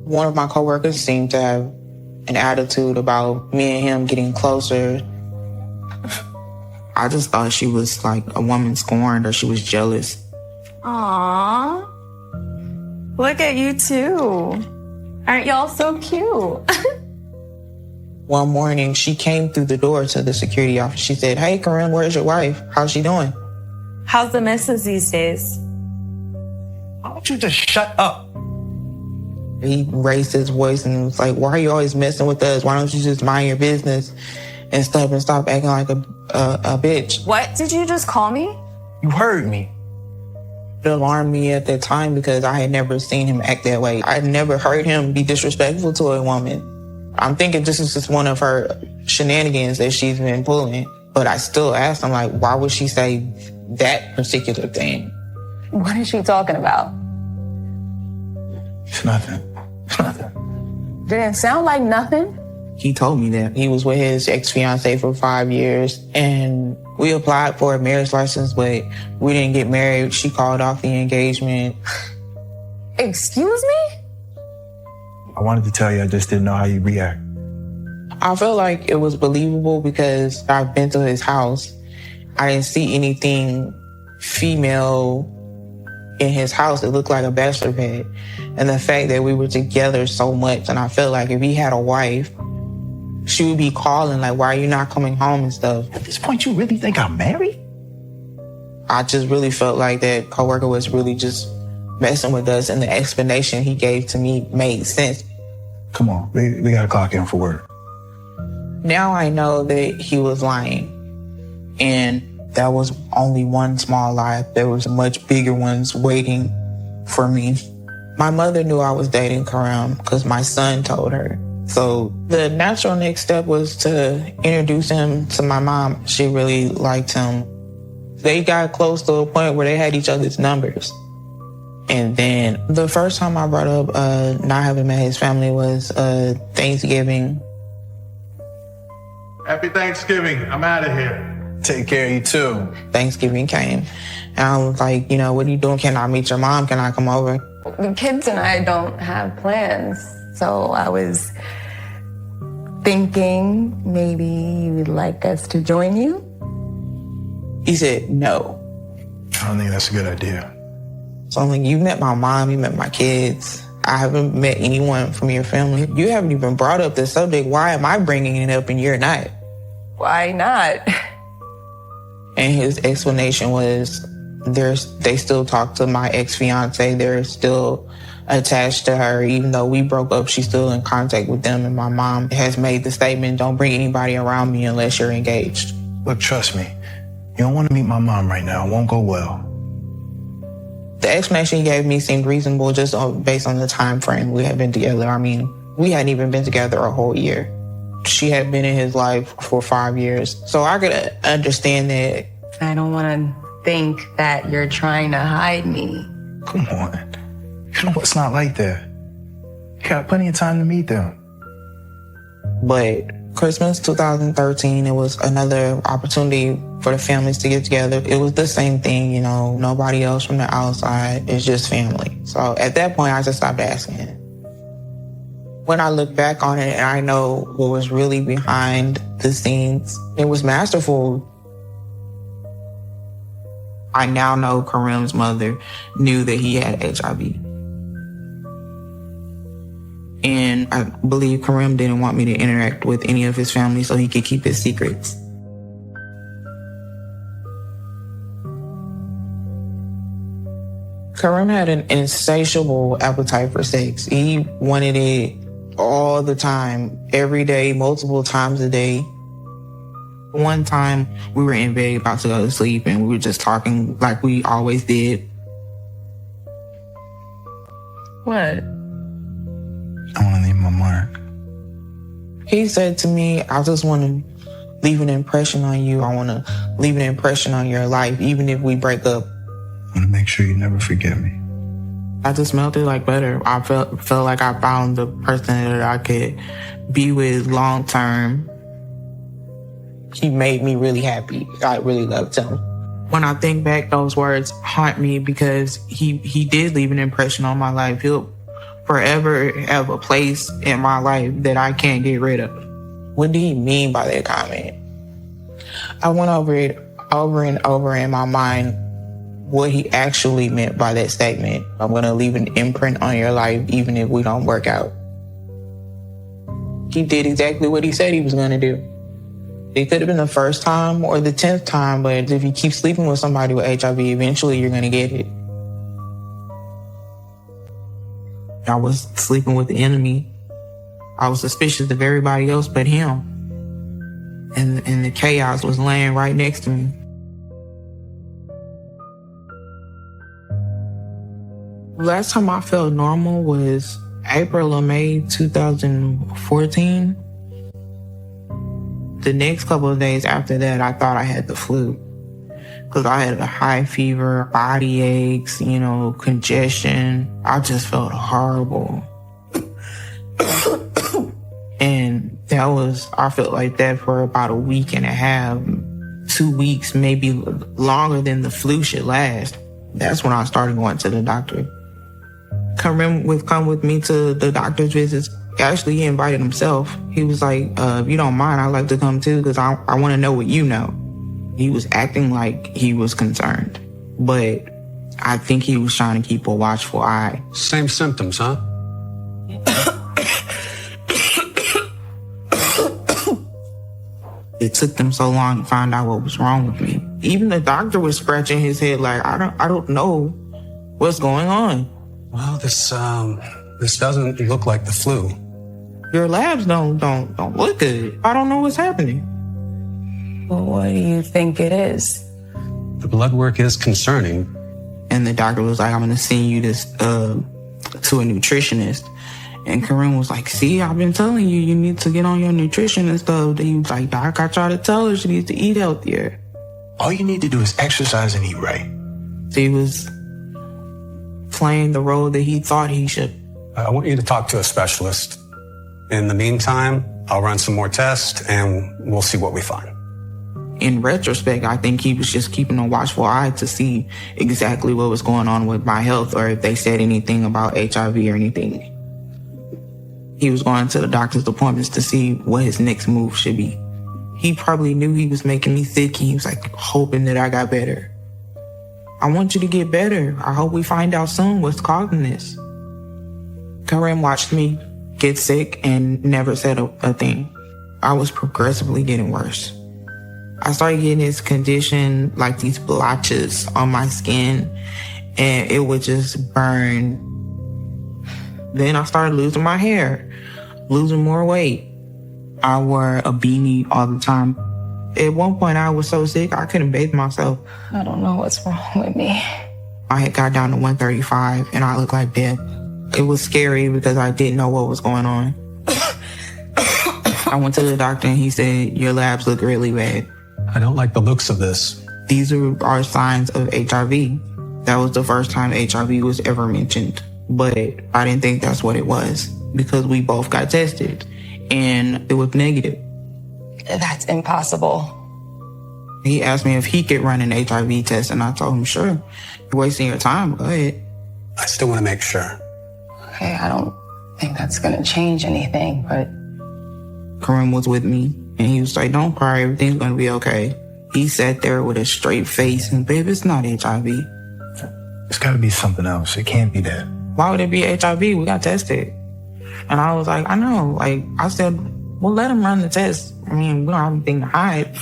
One of my coworkers seemed to have an attitude about me and him getting closer. I just thought she was like a woman scorned or she was jealous. Aww. Look at you two. Aren't y'all so cute? One morning, she came through the door to the security office. She said, hey, Corinne, where's your wife? How's she doing? How's the missus these days? Why don't you just shut up? He raised his voice and was like, why are you always messing with us? Why don't you just mind your business and stop acting like a bitch? What did you just call me? You heard me. It alarmed me at that time because I had never seen him act that way. I had never heard him be disrespectful to a woman. I'm thinking this is just one of her shenanigans that she's been pulling. But I still asked him, like, why would she say that particular thing? What is she talking about? It's nothing. It's nothing. Didn't sound like nothing. He told me that he was with his ex-fiancée for 5 years and we applied for a marriage license, but we didn't get married. She called off the engagement. Excuse me? I wanted to tell you, I just didn't know how you'd react. I felt like it was believable because I've been to his house. I didn't see anything female in his house. It looked like a bachelor pad. And the fact that we were together so much, and I felt like if he had a wife, she would be calling like, why are you not coming home and stuff. At this point, you really think I'm married? I just really felt like that coworker was really just messing with us, and the explanation he gave to me made sense. Come on, we gotta clock in for work. Now I know that he was lying. And that was only one small lie. There was much bigger ones waiting for me. My mother knew I was dating Karam because my son told her. So the natural next step was to introduce him to my mom. She really liked him. They got close to a point where they had each other's numbers. And then the first time I brought up not having met his family was Thanksgiving. Happy Thanksgiving. I'm out of here. Take care of you too. Thanksgiving came. And I was like, you know, what are you doing? Can I meet your mom? Can I come over? The kids and I don't have plans. So I was thinking maybe you'd like us to join you? He said no. I don't think that's a good idea. So I'm like, you met my mom, you met my kids. I haven't met anyone from your family. You haven't even brought up the subject. Why am I bringing it up and you're not? Why not? And his explanation was, They still talk to my ex-fiance. They're still attached to her. Even though we broke up, she's still in contact with them. And my mom has made the statement, don't bring anybody around me unless you're engaged. Look, trust me. You don't want to meet my mom right now. It won't go well. The explanation he gave me seemed reasonable just based on the time frame we had been together. I mean, we hadn't even been together a whole year. She had been in his life for 5 years. So I could understand that. I don't want to think that you're trying to hide me. Come on. You know it's not like that. You got plenty of time to meet them. But Christmas 2013, it was another opportunity for the families to get together. It was the same thing, you know, nobody else from the outside. It's just family. So at that point, I just stopped asking. When I look back on it and I know what was really behind the scenes, it was masterful. I now know Kareem's mother knew that he had HIV. And I believe Kareem didn't want me to interact with any of his family so he could keep his secrets. Kareem had an insatiable appetite for sex. He wanted it all the time, every day, multiple times a day. One time we were in bed about to go to sleep and we were just talking like we always did. What? I want to leave my mark. He said to me, I just want to leave an impression on you. I want to leave an impression on your life, even if we break up. I want to make sure you never forget me. I just smelled it like butter. I felt like I found the person that I could be with long term. He made me really happy. I really loved him. When I think back, those words haunt me because he did leave an impression on my life. He'll forever have a place in my life that I can't get rid of. What did he mean by that comment? I went over it over and over in my mind what he actually meant by that statement. I'm going to leave an imprint on your life even if we don't work out. He did exactly what he said he was going to do. It could have been the first time or the 10th time, but if you keep sleeping with somebody with HIV, eventually you're going to get it. I was sleeping with the enemy. I was suspicious of everybody else but him. And the chaos was laying right next to me. Last time I felt normal was April or May 2014. The next couple of days after that, I thought I had the flu. Because I had a high fever, body aches, congestion. I just felt horrible. And I felt like that for about a week and a half, 2 weeks, maybe longer than the flu should last. That's when I started going to the doctor. Kareem would come with me to the doctor's visits. Actually, he invited himself. He was like, if you don't mind, I'd like to come too because I want to know what you know. He was acting like he was concerned, but I think he was trying to keep a watchful eye. Same symptoms, huh? It took them so long to find out what was wrong with me. Even the doctor was scratching his head like, I don't know what's going on. Well, this doesn't look like the flu. Your labs don't look good. I don't know what's hashappening. Well, what do you think it is? The blood work is concerning. And the doctor was like, I'm going to send you this to a nutritionist. And Kareem was like, see, I've been telling you, you need to get on your nutrition and stuff. He was like, Doc, I tried to tell her she needs to eat healthier. All you need to do is exercise and eat right. He was playing the role that he thought he should. I want you to talk to a specialist. In the meantime, I'll run some more tests and we'll see what we find. In retrospect, I think he was just keeping a watchful eye to see exactly what was going on with my health or if they said anything about HIV or anything. He was going to the doctor's appointments to see what his next move should be. He probably knew he was making me sick. He was like hoping that I got better. I want you to get better. I hope we find out soon what's causing this. Kareem watched me get sick and never said a thing. I was progressively getting worse. I started getting this condition, like these blotches on my skin, and it would just burn. Then I started losing my hair, losing more weight. I wore a beanie all the time. At one point, I was so sick, I couldn't bathe myself. I don't know what's wrong with me. I had got down to 135, and I looked like death. It was scary because I didn't know what was going on. I went to the doctor, and he said, your labs look really bad. I don't like the looks of this. These are signs of HIV. That was the first time HIV was ever mentioned. But I didn't think that's what it was because we both got tested, and it was negative. That's impossible. He asked me if he could run an HIV test, and I told him, sure. You're wasting your time. Go ahead. I still want to make sure. Okay, I don't think that's going to change anything, but... Kareem was with me, and he was like, don't cry. Everything's going to be okay. He sat there with a straight face, and babe, it's not HIV. It's got to be something else. It can't be that. Why would it be HIV? We got tested. And I was like, I know. Like, I said, well, let him run the test. I mean, we don't have anything to hide.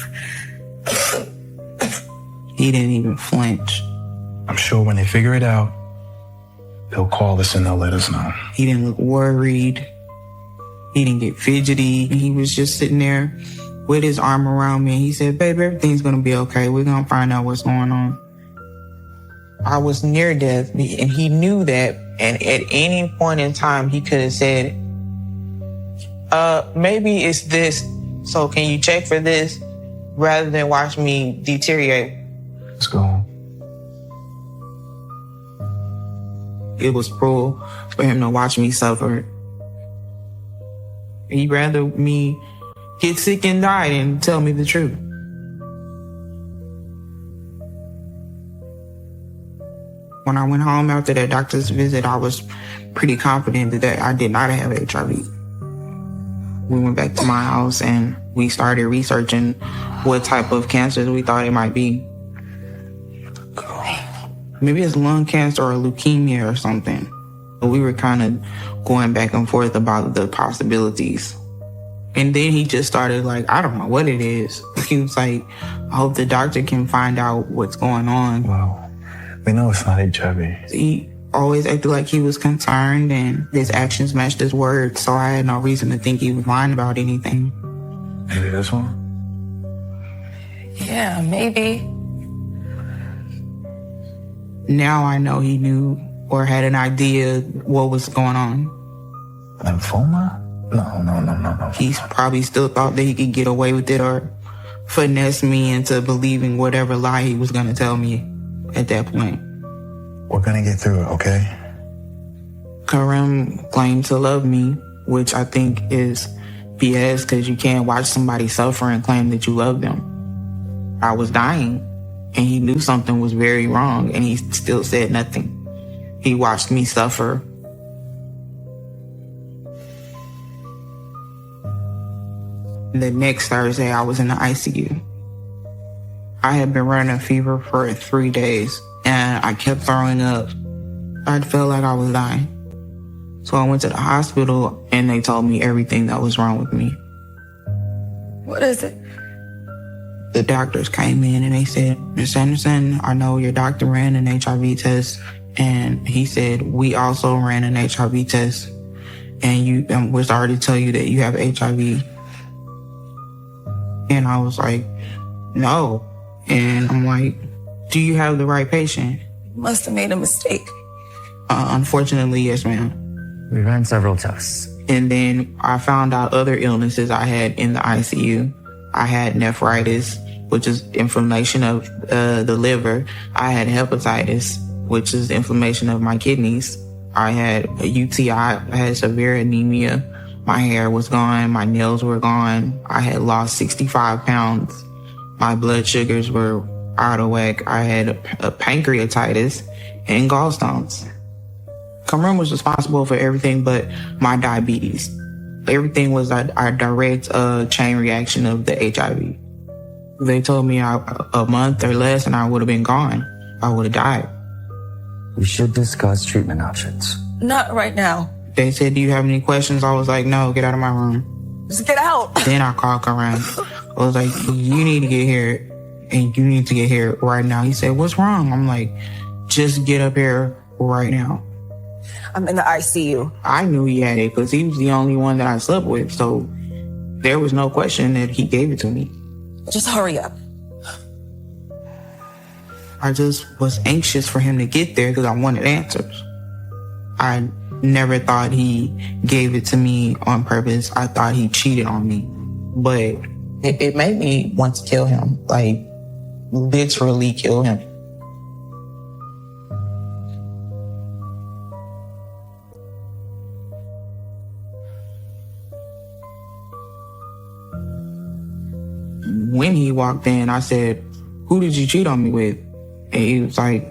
He didn't even flinch. I'm sure when they figure it out, they'll call us and they'll let us know. He didn't look worried. He didn't get fidgety. He was just sitting there with his arm around me. He said, babe, everything's going to be okay. We're going to find out what's going on. I was near death, and he knew that. And at any point in time, he could have said, maybe it's this, so can you check for this, rather than watch me deteriorate. Let's go. It was cruel for him to watch me suffer. He'd rather me get sick and die than tell me the truth. When I went home after that doctor's visit, I was pretty confident that I did not have HIV. We went back to my house and we started researching what type of cancers we thought it might be. Maybe it's lung cancer or leukemia or something. We were kind of going back and forth about the possibilities. And then he just started like, I don't know what it is. He was like, I hope the doctor can find out what's going on. Wow. We know it's not HIV. He always acted like he was concerned, and his actions matched his words, so I had no reason to think he was lying about anything. Maybe this one? Yeah, maybe. Now I know he knew or had an idea what was going on. Lymphoma? No. He probably still thought that he could get away with it or finesse me into believing whatever lie he was going to tell me at that point. We're going to get through it, okay? Kareem claimed to love me, which I think is BS because you can't watch somebody suffer and claim that you love them. I was dying, and he knew something was very wrong, and he still said nothing. He watched me suffer. The next Thursday, I was in the ICU. I had been running a fever for 3 days, and I kept throwing up. I felt like I was dying. So I went to the hospital, and they told me everything that was wrong with me. What is it? The doctors came in, and they said, Ms. Anderson, I know your doctor ran an HIV test, and he said, we also ran an HIV test, and we're sorry to tell you that you have HIV. And I was like, no. And I'm like, do you have the right patient? You must have made a mistake. Unfortunately, yes, ma'am. We ran several tests. And then I found out other illnesses I had in the ICU. I had nephritis, which is inflammation of the liver. I had hepatitis, which is inflammation of my kidneys. I had a UTI. I had severe anemia. My hair was gone. My nails were gone. I had lost 65 pounds. My blood sugars were out of whack. I had a pancreatitis and gallstones. Kareem was responsible for everything but my diabetes. Everything was a direct chain reaction of the HIV. They told me a month or less and I would have been gone. I would have died. We should discuss treatment options. Not right now. They said, do you have any questions? I was like, no, get out of my room. Just get out. Then I called Kareem. I was like, you need to get here, and you need to get here right now. He said, what's wrong? I'm like, just get up here right now. I'm in the ICU. I knew he had it because he was the only one that I slept with, so there was no question that he gave it to me. Just hurry up. I just was anxious for him to get there because I wanted answers. I never thought he gave it to me on purpose. I thought he cheated on me. But it made me want to kill him, like literally kill him. When he walked in, I said, who did you cheat on me with? And he was like,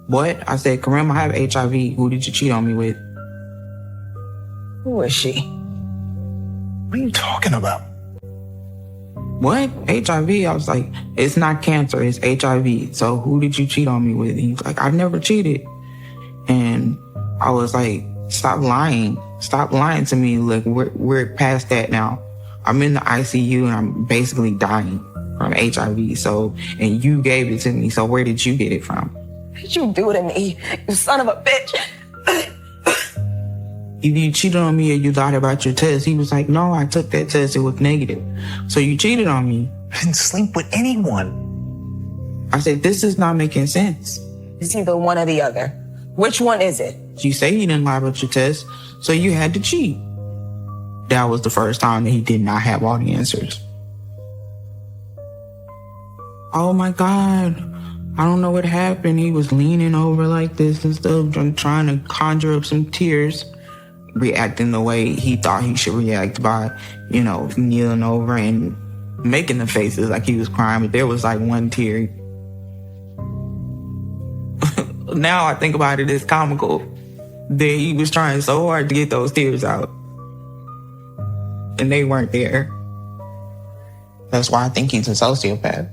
what? I said, Karim, I have HIV. Who did you cheat on me with? Who is she? What are you talking about? What? HIV? I was like, it's not cancer, it's HIV. So who did you cheat on me with? And he was like, I never cheated. And I was like, stop lying. Stop lying to me. Look, we're past that now. I'm in the ICU and I'm basically dying from HIV. So, and you gave it to me. So where did you get it from? What did you do to me, you son of a bitch? If you cheated on me or you lied about your test, he was like, no, I took that test. It was negative. So you cheated on me. I didn't sleep with anyone. I said, this is not making sense. It's either one or the other. Which one is it? You say you didn't lie about your test, so you had to cheat. That was the first time that he did not have all the answers. Oh my God. I don't know what happened. He was leaning over like this and stuff, trying to conjure up some tears, reacting the way he thought he should react by, kneeling over and making the faces like he was crying, but there was like one tear. Now I think about it, it's comical that he was trying so hard to get those tears out. And they weren't there. That's why I think he's a sociopath.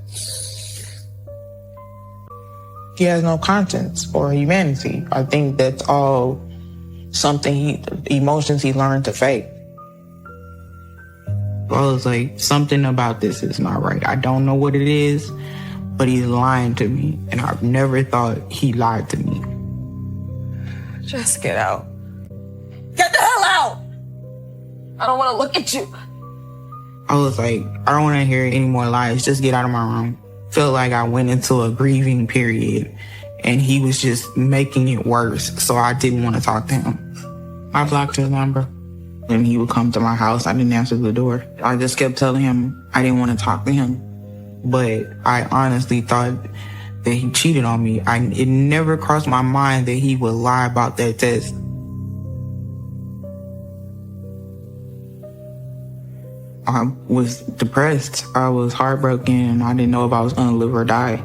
He has no conscience or humanity. I think that's all emotions he learned to fake. I was like, something about this is not right. I don't know what it is, but he's lying to me. And I've never thought he lied to me. Just get out. Get the hell out! I don't want to look at you. I was like, I don't want to hear any more lies. Just get out of my room. Felt like I went into a grieving period and he was just making it worse. So I didn't want to talk to him. I blocked his number. When he would come to my house, I didn't answer the door. I just kept telling him I didn't want to talk to him. But I honestly thought that he cheated on me. It never crossed my mind that he would lie about that test. I was depressed. I was heartbroken. I didn't know if I was gonna live or die.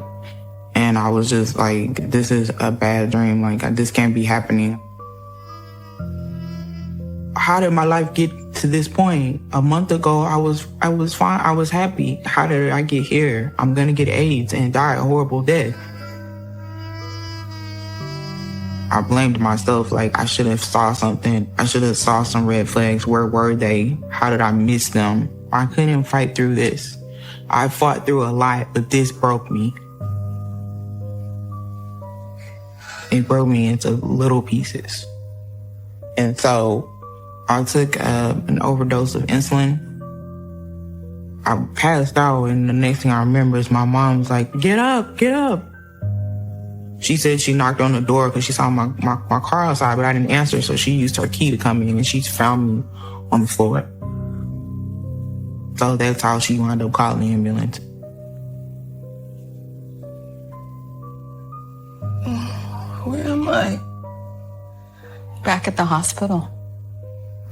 And I was just like, this is a bad dream. Like, this can't be happening. How did my life get to this point? A month ago, I was fine. I was happy. How did I get here? I'm gonna get AIDS and die a horrible death. I blamed myself. Like, I should have saw something. I should have saw some red flags. Where were they? How did I miss them? I couldn't fight through this. I fought through a lot, but this broke me. It broke me into little pieces. And so I took an overdose of insulin. I passed out, and the next thing I remember is my mom was like, get up, get up. She said she knocked on the door because she saw my car outside, but I didn't answer, so she used her key to come in, and she found me on the floor. So that's how she wound up calling the ambulance. Where am I? Back at the hospital.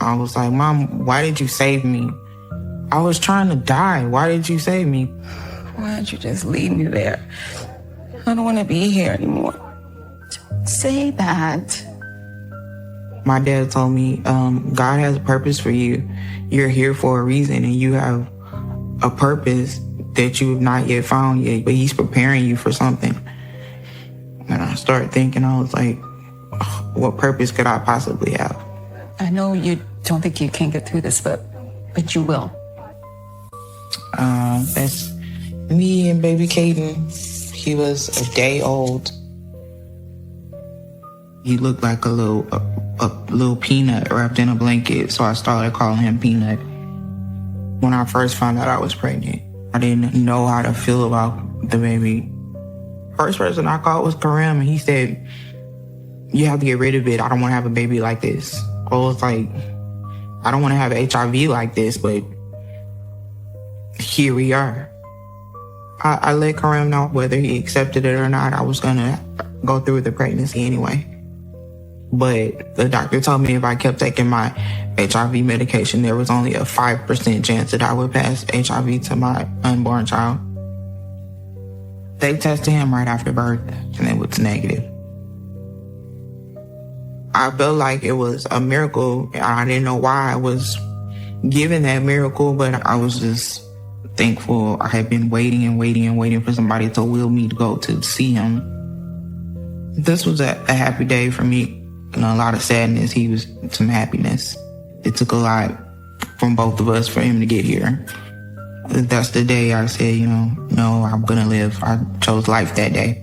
I was like, Mom, why did you save me? I was trying to die. Why did you save me? Why didn't you just leave me there? I don't want to be here anymore. Don't say that. My dad told me, God has a purpose for you. You're here for a reason, and you have a purpose that you have not yet found yet, but he's preparing you for something. And I started thinking, I was like, what purpose could I possibly have? I know you don't think you can get through this, but you will. That's me and baby Caden. He was a day old. He looked like a little peanut wrapped in a blanket, so I started calling him Peanut. When I first found out I was pregnant, I didn't know how to feel about the baby. First person I called was Karim, and he said, "You have to get rid of it. I don't want to have a baby like this." I was like, I don't want to have HIV like this, but here we are. I let Karim know whether he accepted it or not. I was going to go through with the pregnancy anyway. But the doctor told me if I kept taking my HIV medication, there was only a 5% chance that I would pass HIV to my unborn child. They tested him right after birth, and it was negative. I felt like it was a miracle. I didn't know why I was given that miracle, but I was just thankful. I had been waiting for somebody to will me to go to see him. This was a happy day for me, and a lot of sadness. He was some happiness. It took a lot from both of us for him to get here. That's the day I said, no, I'm gonna live. I chose life that day.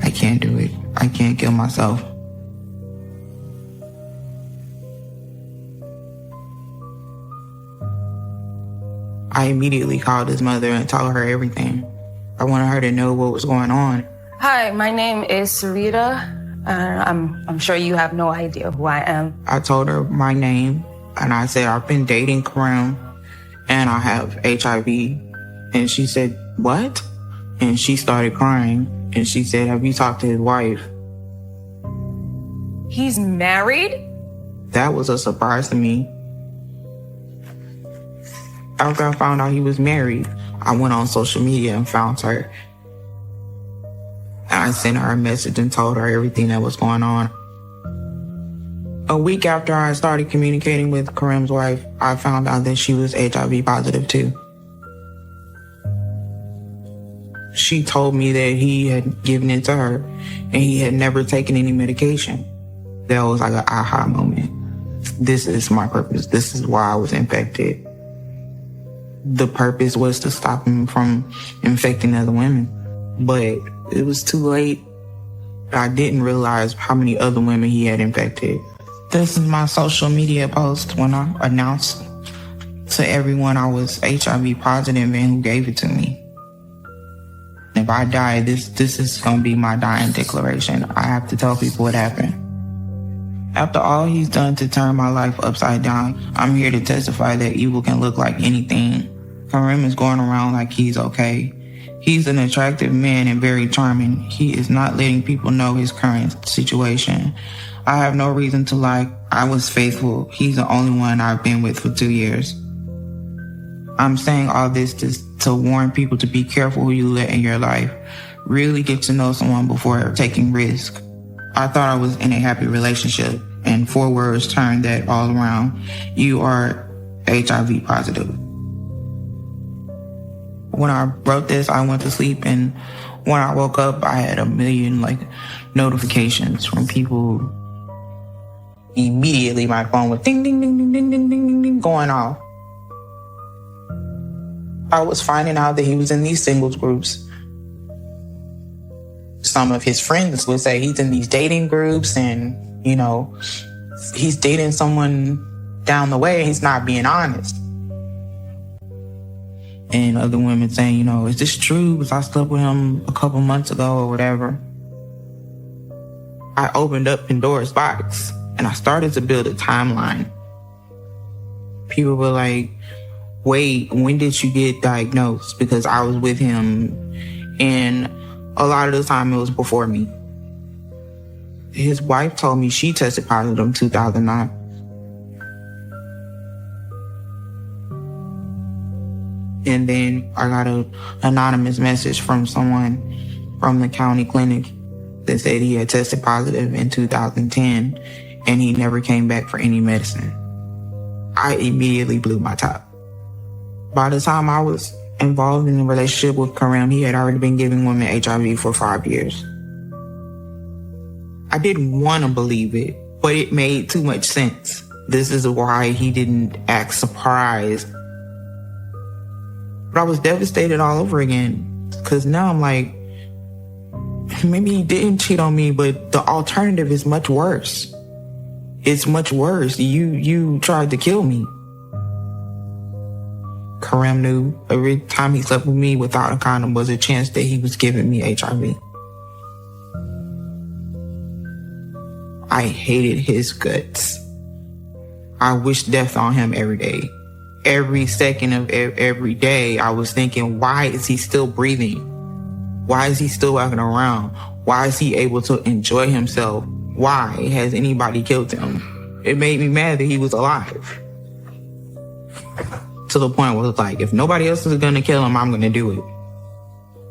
I can't do it. I can't kill myself. I immediately called his mother and told her everything. I wanted her to know what was going on. Hi, my name is Sarita, and I'm sure you have no idea who I am. I told her my name, and I said, I've been dating Karim, and I have HIV. And she said, what? And she started crying, and she said, have you talked to his wife? He's married? That was a surprise to me. After I found out he was married, I went on social media and found her. I sent her a message and told her everything that was going on. A week after I started communicating with Karim's wife, I found out that she was HIV positive too. She told me that he had given it to her and he had never taken any medication. That was like an aha moment. This is my purpose. This is why I was infected. The purpose was to stop him from infecting other women. But it was too late. I didn't realize how many other women he had infected. This is my social media post when I announced to everyone I was HIV positive and who gave it to me. If I die, this is going to be my dying declaration. I have to tell people what happened. After all he's done to turn my life upside down, I'm here to testify that evil can look like anything. Karim is going around like he's okay. He's an attractive man and very charming. He is not letting people know his current situation. I have no reason to lie. I was faithful. He's the only one I've been with for 2 years. I'm saying all this to warn people to be careful who you let in your life. Really get to know someone before taking risk. I thought I was in a happy relationship, and 4 words turned that all around. You are HIV positive. When I wrote this, I went to sleep, and when I woke up, I had 1 million notifications from people. Immediately, my phone was ding, ding, ding, ding, ding, ding, ding, ding, ding, going off. I was finding out that he was in these singles groups. Some of his friends would say he's in these dating groups and, he's dating someone down the way and he's not being honest. And other women saying, is this true? Because I slept with him a couple months ago or whatever. I opened up Pandora's box and I started to build a timeline. People were like, wait, when did you get diagnosed? Because I was with him, and a lot of the time it was before me. His wife told me she tested positive in 2009. And then I got an anonymous message from someone from the county clinic that said he had tested positive in 2010 and he never came back for any medicine. I immediately blew my top. By the time I was involved in a relationship with Karim, he had already been giving women HIV for 5 years. I didn't want to believe it, but it made too much sense. This is why he didn't act surprised. But I was devastated all over again. Because now I'm like, maybe he didn't cheat on me, but the alternative is much worse. It's much worse. You tried to kill me. Karim knew every time he slept with me without a condom was a chance that he was giving me HIV. I hated his guts. I wished death on him every day. Every second of every day, I was thinking, why is he still breathing? Why is he still walking around? Why is he able to enjoy himself? Why has anybody killed him? It made me mad that he was alive. To the point where it's like, if nobody else is gonna kill him, I'm gonna do it.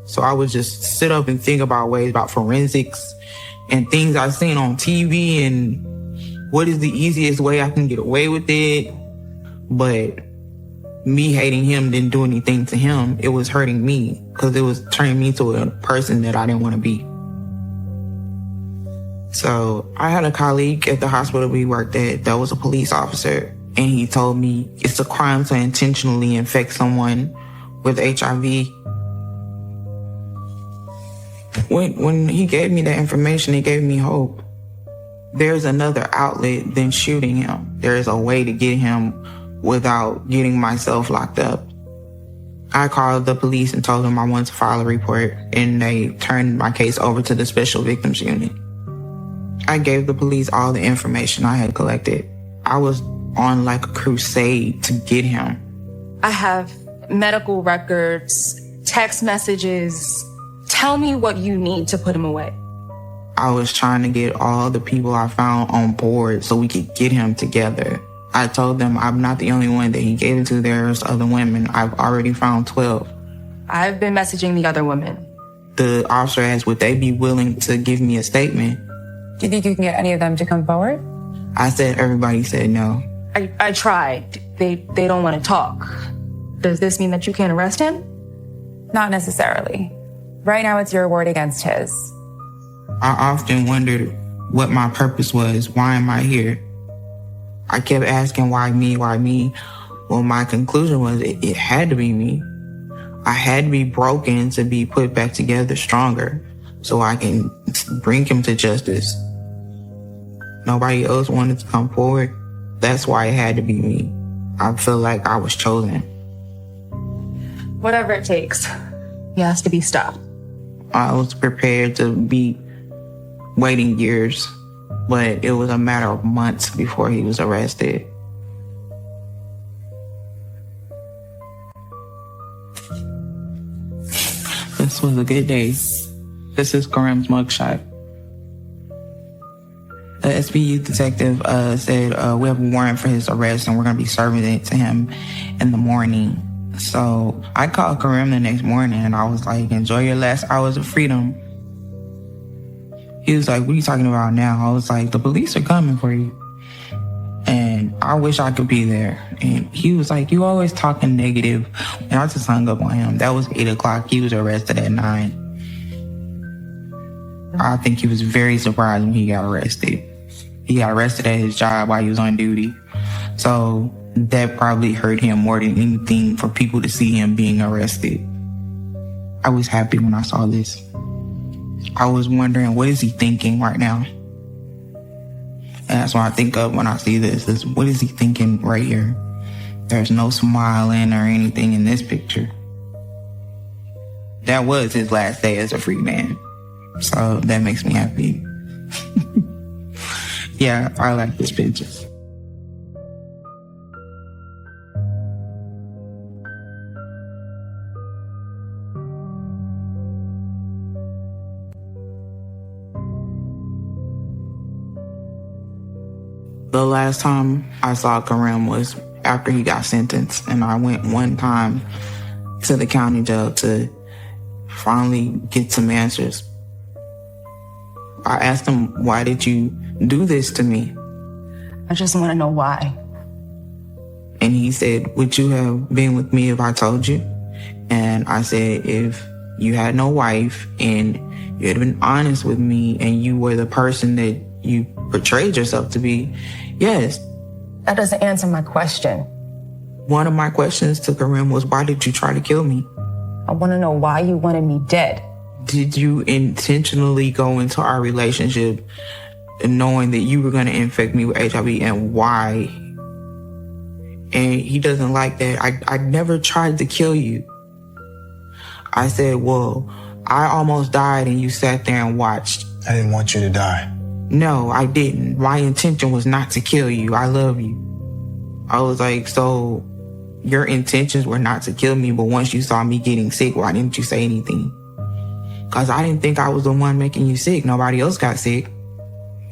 So I would just sit up and think about ways about forensics and things I've seen on TV and what is the easiest way I can get away with it. But me hating him didn't do anything to him. It was hurting me because it was turning me into a person that I didn't want to be. So I had a colleague at the hospital we worked at that was a police officer. And he told me it's a crime to intentionally infect someone with HIV. When he gave me that information, it gave me hope. There's another outlet than shooting him. There is a way to get him without getting myself locked up. I called the police and told them I wanted to file a report, and they turned my case over to the Special Victims Unit. I gave the police all the information I had collected. I was on like a crusade to get him. I have medical records, text messages. Tell me what you need to put him away. I was trying to get all the people I found on board so we could get him together. I told them I'm not the only one that he gave it to. There's other women. I've already found 12. I've been messaging the other women. The officer asked, would they be willing to give me a statement? Do you think you can get any of them to come forward? I said, everybody said no. I tried. They don't want to talk. Does this mean that you can't arrest him? Not necessarily. Right now it's your word against his. I often wondered what my purpose was. Why am I here? I kept asking, why me, why me? Well, my conclusion was it had to be me. I had to be broken to be put back together stronger so I can bring him to justice. Nobody else wanted to come forward. That's why it had to be me. I feel like I was chosen. Whatever it takes. He has to be stopped. I was prepared to be waiting years, but it was a matter of months before he was arrested. This was a good day. This is Karim's mugshot. The SBU detective said we have a warrant for his arrest and we're going to be serving it to him in the morning. So I called Karim the next morning and I was like, enjoy your last hours of freedom. He was like, what are you talking about now? I was like, the police are coming for you. And I wish I could be there. And he was like, you always talking negative. And I just hung up on him. That was 8 o'clock. He was arrested at 9. I think he was very surprised when he got arrested. He got arrested at his job while he was on duty. So that probably hurt him more than anything for people to see him being arrested. I was happy when I saw this. I was wondering, what is he thinking right now? And that's what I think of when I see this, is what is he thinking right here? There's no smiling or anything in this picture. That was his last day as a free man. So that makes me happy. Yeah, I like this picture. The last time I saw Karim was after he got sentenced, and I went one time to the county jail to finally get some answers. I asked him, why did you do this to me? I just want to know why. And he said, would you have been with me if I told you? And I said, if you had no wife and you had been honest with me and you were the person that you portrayed yourself to be, yes. That doesn't answer my question. One of my questions to Karim was, why did you try to kill me? I want to know why you wanted me dead. Did you intentionally go into our relationship knowing that you were going to infect me with HIV, and why? And he doesn't like that. I never tried to kill you. I said, well, I almost died and you sat there and watched. I didn't want you to die. No, I didn't. My intention was not to kill you. I love you. I was like, so your intentions were not to kill me, but once you saw me getting sick, why didn't you say anything? Because I didn't think I was the one making you sick. Nobody else got sick.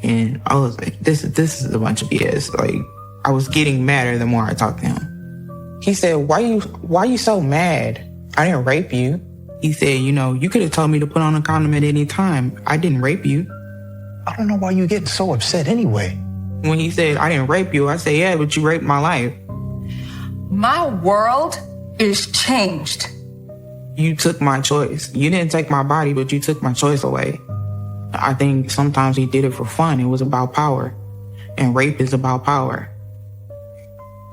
And I was like, this is a bunch of BS. Like, I was getting madder the more I talked to him. He said, why you so mad? I didn't rape you. He said, you could have told me to put on a condom at any time. I didn't rape you. I don't know why you getting so upset anyway. When he said, I didn't rape you, I said, yeah, but you raped my life. My world is changed. You took my choice. You didn't take my body, but you took my choice away. I think sometimes he did it for fun. It was about power. And rape is about power.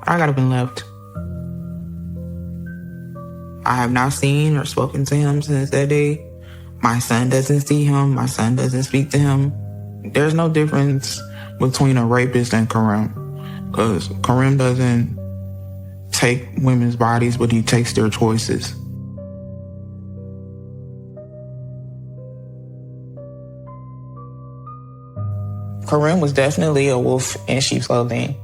I gotta been left. I have not seen or spoken to him since that day. My son doesn't see him. My son doesn't speak to him. There's no difference between a rapist and Karim. Because Karim doesn't take women's bodies, but he takes their choices. Karim was definitely a wolf in sheep's clothing.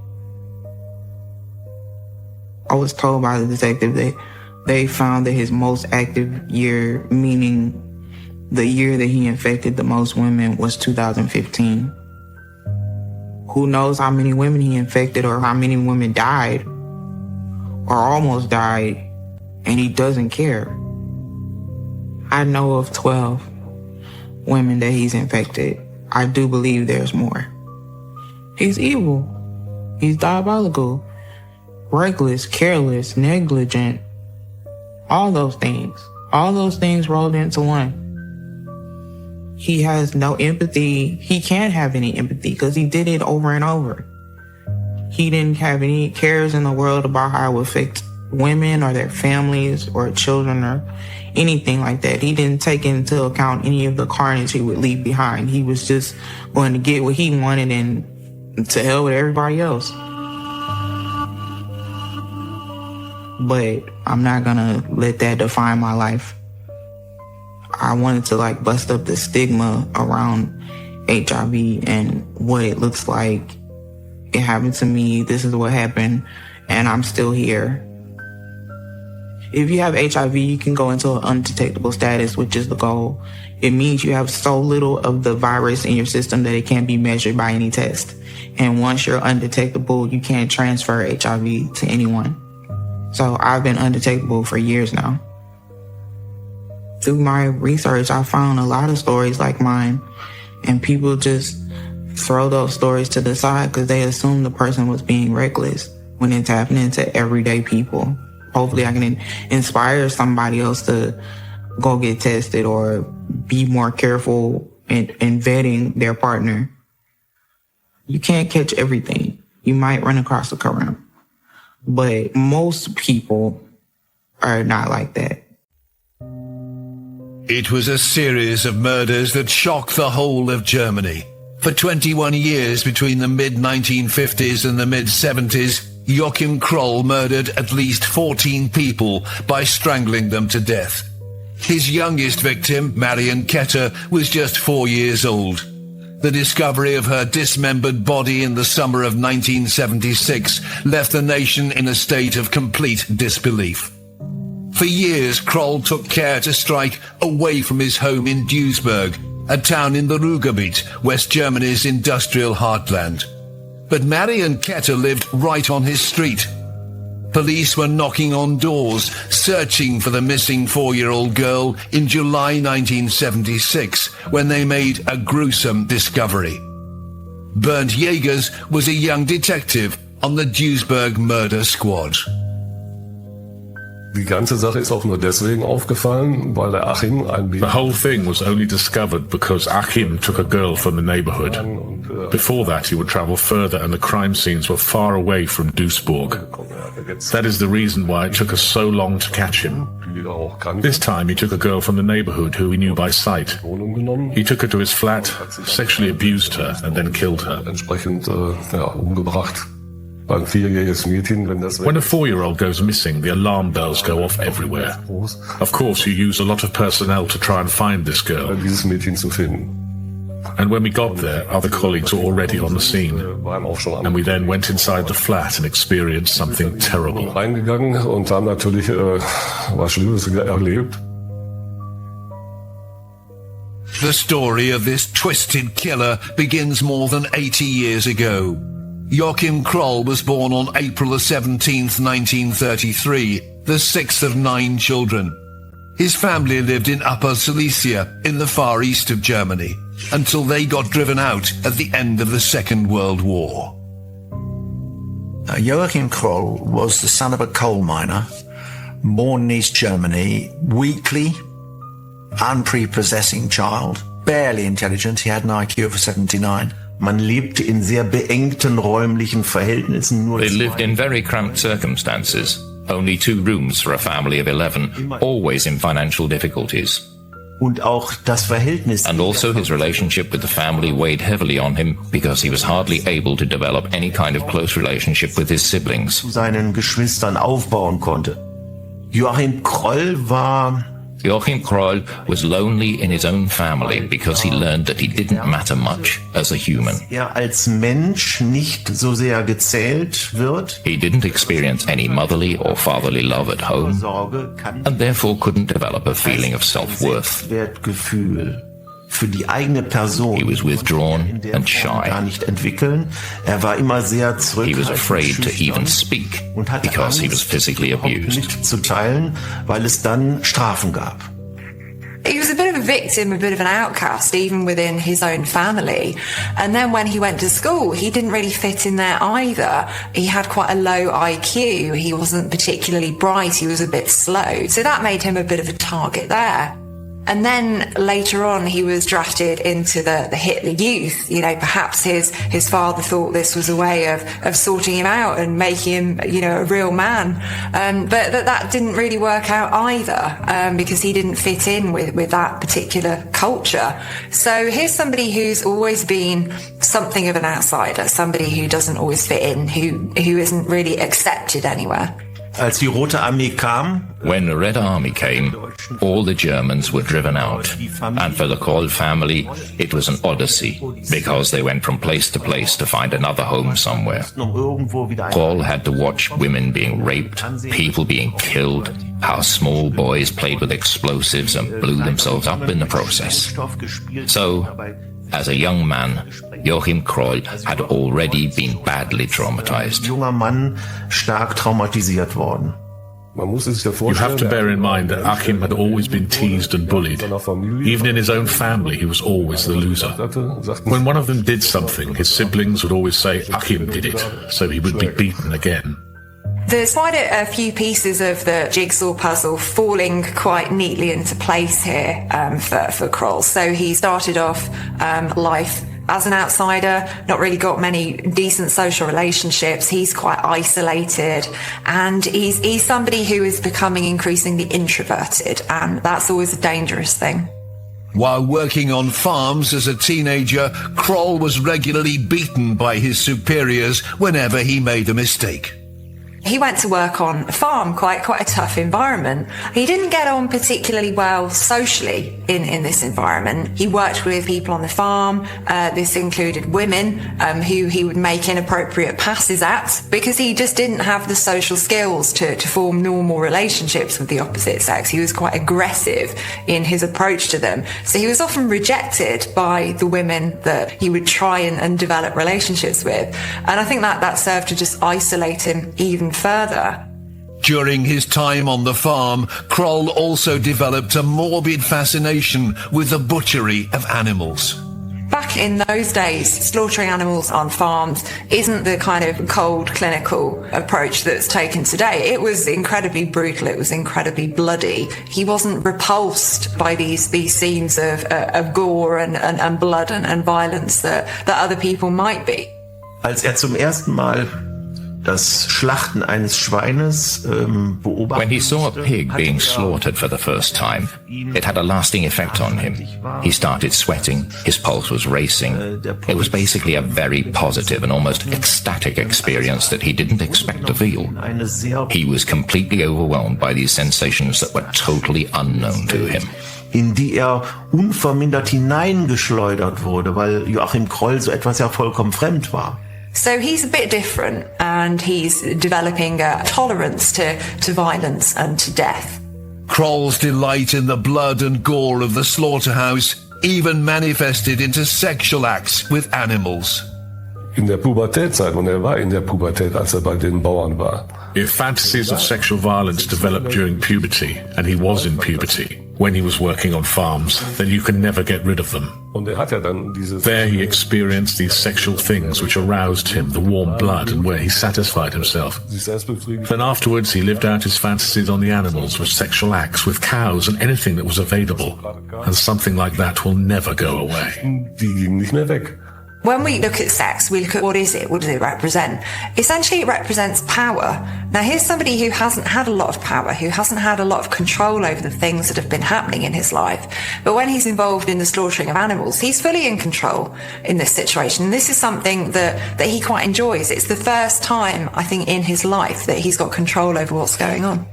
I was told by the detective that they found that his most active year, meaning the year that he infected the most women, was 2015. Who knows how many women he infected or how many women died or almost died, and he doesn't care. I know of 12 women that he's infected. I do believe there's more. He's evil. He's diabolical, reckless, careless, negligent. All those things rolled into one. He has no empathy. He can't have any empathy because he did it over and over. He didn't have any cares in the world about how it would affect women or their families or children or anything like that. He didn't take into account any of the carnage he would leave behind. He was just going to get what he wanted and to hell with everybody else. But I'm not gonna let that define my life. I wanted to bust up the stigma around HIV and what it looks like. It happened to me, this is what happened, and I'm still here. If you have HIV, you can go into an undetectable status, which is the goal. It means you have so little of the virus in your system that it can't be measured by any test. And once you're undetectable, you can't transfer HIV to anyone. So I've been undetectable for years now. Through my research, I found a lot of stories like mine, and people just throw those stories to the side because they assume the person was being reckless when it's happening to everyday people. Hopefully I can inspire somebody else to go get tested or be more careful in vetting their partner. You can't catch everything. You might run across a Karim, but most people are not like that. It was a series of murders that shocked the whole of Germany. For 21 years between the mid-1950s and the mid-70s, Joachim Kroll murdered at least 14 people by strangling them to death. His youngest victim, Marion Ketter, was just 4 years old. The discovery of her dismembered body in the summer of 1976 left the nation in a state of complete disbelief. For years, Kroll took care to strike away from his home in Duisburg, a town in the Ruhrgebiet, West Germany's industrial heartland. But Marion Ketter lived right on his street. Police were knocking on doors, searching for the missing 4-year-old girl in July 1976, when they made a gruesome discovery. Bernd Jägers was a young detective on the Duisburg murder squad. Die ganze Sache ist auch nur deswegen aufgefallen, weil der Achim ein The whole thing was only discovered because Achim took a girl from the neighborhood. Before that, he would travel further and the crime scenes were far away from Duisburg. That is the reason why it took us so long to catch him. This time he took a girl from the neighborhood who he knew by sight. He took her to his flat, sexually abused her, and then killed her. Entsprechend umgebracht. When a 4-year-old goes missing, the alarm bells go off everywhere. Of course, you use a lot of personnel to try and find this girl. And when we got there, other colleagues were already on the scene. And we then went inside the flat and experienced something terrible. Reingegangen und haben natürlich was Schlimmes erlebt. The story of this twisted killer begins more than 80 years ago. Joachim Kroll was born on April 17th, 1933, the sixth of 9 children. His family lived in Upper Silesia in the far east of Germany until they got driven out at the end of the Second World War. Joachim Kroll was the son of a coal miner, born in East Germany, weakly, unprepossessing child, barely intelligent. He had an IQ of 79. Man lebte in sehr beengten räumlichen Verhältnissen. They lived in very cramped circumstances. Only 2 rooms for a family of 11, always in financial difficulties. Und auch das Verhältnis. And also his relationship with the family weighed heavily on him because he was hardly able to develop any kind of close relationship with his siblings. Seinen Geschwistern aufbauen konnte. Joachim Kroll was lonely in his own family because he learned that he didn't matter much as a human. Als Mensch nicht so sehr gezählt wird. He didn't experience any motherly or fatherly love at home and therefore couldn't develop a feeling of self-worth. Für die eigene Person. He was withdrawn and shy. Gar nicht entwickeln. War immer sehr He was afraid to even speak because he was physically abused. Nicht zu teilen, weil es dann Strafen gab. He was a bit of a victim, a bit of an outcast, even within his own family. And then when he went to school, he didn't really fit in there either. He had quite a low IQ. He wasn't particularly bright. He was a bit slow. So that made him a bit of a target there. And then later on, he was drafted into the Hitler Youth. You know, perhaps his father thought this was a way of sorting him out and making him, you know, a real man. But that didn't really work out either, because he didn't fit in with that particular culture. So here's somebody who's always been something of an outsider, somebody who doesn't always fit in, who isn't really accepted anywhere. Als die Rote Armee kam, when the Red Army came, all the Germans were driven out. And for the Kroll family, it was an odyssey, because they went from place to find another home somewhere. Kroll had to watch women being raped, people being killed, how small boys played with explosives and blew themselves up in the process. So, as a young man, Joachim Kroll had already been badly traumatized. Junger Mann, stark traumatisiert worden. You have to bear in mind that Achim had always been teased and bullied. Even in his own family, he was always the loser. When one of them did something, his siblings would always say Achim did it, so he would be beaten again. There's quite a few pieces of the jigsaw puzzle falling quite neatly into place here for Kroll. So he started off life as an outsider, not really got many decent social relationships. He's quite isolated, and he's somebody who is becoming increasingly introverted, and that's always a dangerous thing. While working on farms as a teenager, Kroll was regularly beaten by his superiors whenever he made a mistake. He went to work on a farm, quite a tough environment. He didn't get on particularly well socially in this environment. He worked with people on the farm. This included women who he would make inappropriate passes at, because he just didn't have the social skills to form normal relationships with the opposite sex. He was quite aggressive in his approach to them. So he was often rejected by the women that he would try and develop relationships with. And I think that served to just isolate him even further. During his time on the farm, Kroll also developed a morbid fascination with the butchery of animals. back in those days, slaughtering animals on farms isn't the kind of cold, clinical approach that's taken today. It was incredibly brutal. It was incredibly bloody. He wasn't repulsed by these scenes of gore and blood and violence that other people might be. Als zum ersten Mal das Schlachten eines Schweines beobachtet. When he saw a pig being slaughtered for the first time, it had a lasting effect on him. He started sweating, his pulse was racing. It was basically a very positive and almost ecstatic experience that he didn't expect to feel. He was completely overwhelmed by these sensations that were totally unknown to him. In die unvermindert hineingeschleudert wurde, weil Joachim Kroll so etwas ja vollkommen fremd war. So he's a bit different, and he's developing a tolerance to violence and to death. Kroll's delight in the blood and gore of the slaughterhouse even manifested into sexual acts with animals. In der Pubertätzeit, und war in der Pubertät, als bei den Bauern war. If fantasies of sexual violence developed during puberty, and he was in puberty, when he was working on farms, then you can never get rid of them. There he experienced these sexual things which aroused him, the warm blood, and where he satisfied himself. Then afterwards he lived out his fantasies on the animals with sexual acts, with cows and anything that was available. And something like that will never go away. Die gingen nicht mehr weg. When we look at sex, we look at what is it? What does it represent? Essentially, it represents power. Now, here's somebody who hasn't had a lot of power, who hasn't had a lot of control over the things that have been happening in his life. But when he's involved in the slaughtering of animals, he's fully in control in this situation. And this is something that he quite enjoys. It's the first time, I think, in his life that he's got control over what's going on.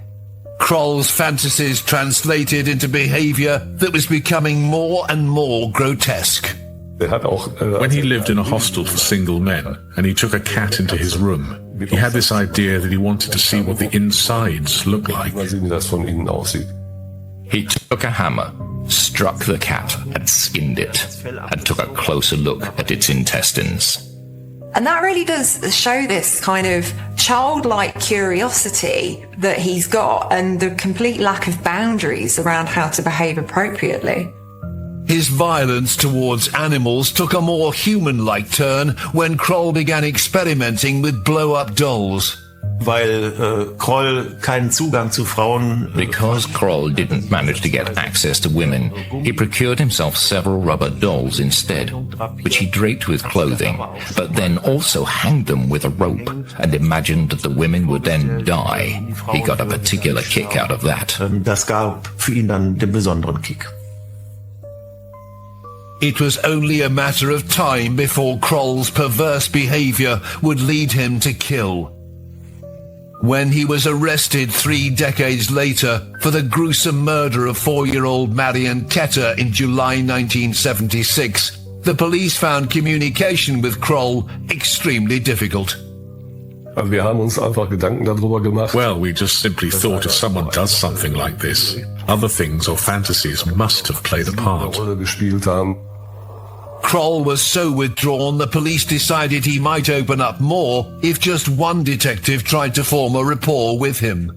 Kroll's fantasies translated into behavior that was becoming more and more grotesque. When he lived in a hostel for single men and he took a cat into his room, he had this idea that he wanted to see what the insides looked like. He took a hammer, struck the cat and skinned it, and took a closer look at its intestines. And that really does show this kind of childlike curiosity that he's got and the complete lack of boundaries around how to behave appropriately. His violence towards animals took a more human-like turn when Kroll began experimenting with blow-up dolls. Weil Kroll keinen Zugang zu Frauen. Because Kroll didn't manage to get access to women, he procured himself several rubber dolls instead, which he draped with clothing, but then also hanged them with a rope and imagined that the women would then die. He got a particular kick out of that. Das gab für ihn dann den besonderen Kick. It was only a matter of time before Kroll's perverse behavior would lead him to kill. When he was arrested 3 decades later for the gruesome murder of 4-year-old Marion Ketter in July 1976, the police found communication with Kroll extremely difficult. Wir haben uns einfach Gedanken darüber gemacht. Well, we just simply thought if someone does something like this, other things or fantasies must have played a part. Kroll was so withdrawn the police decided he might open up more if just one detective tried to form a rapport with him.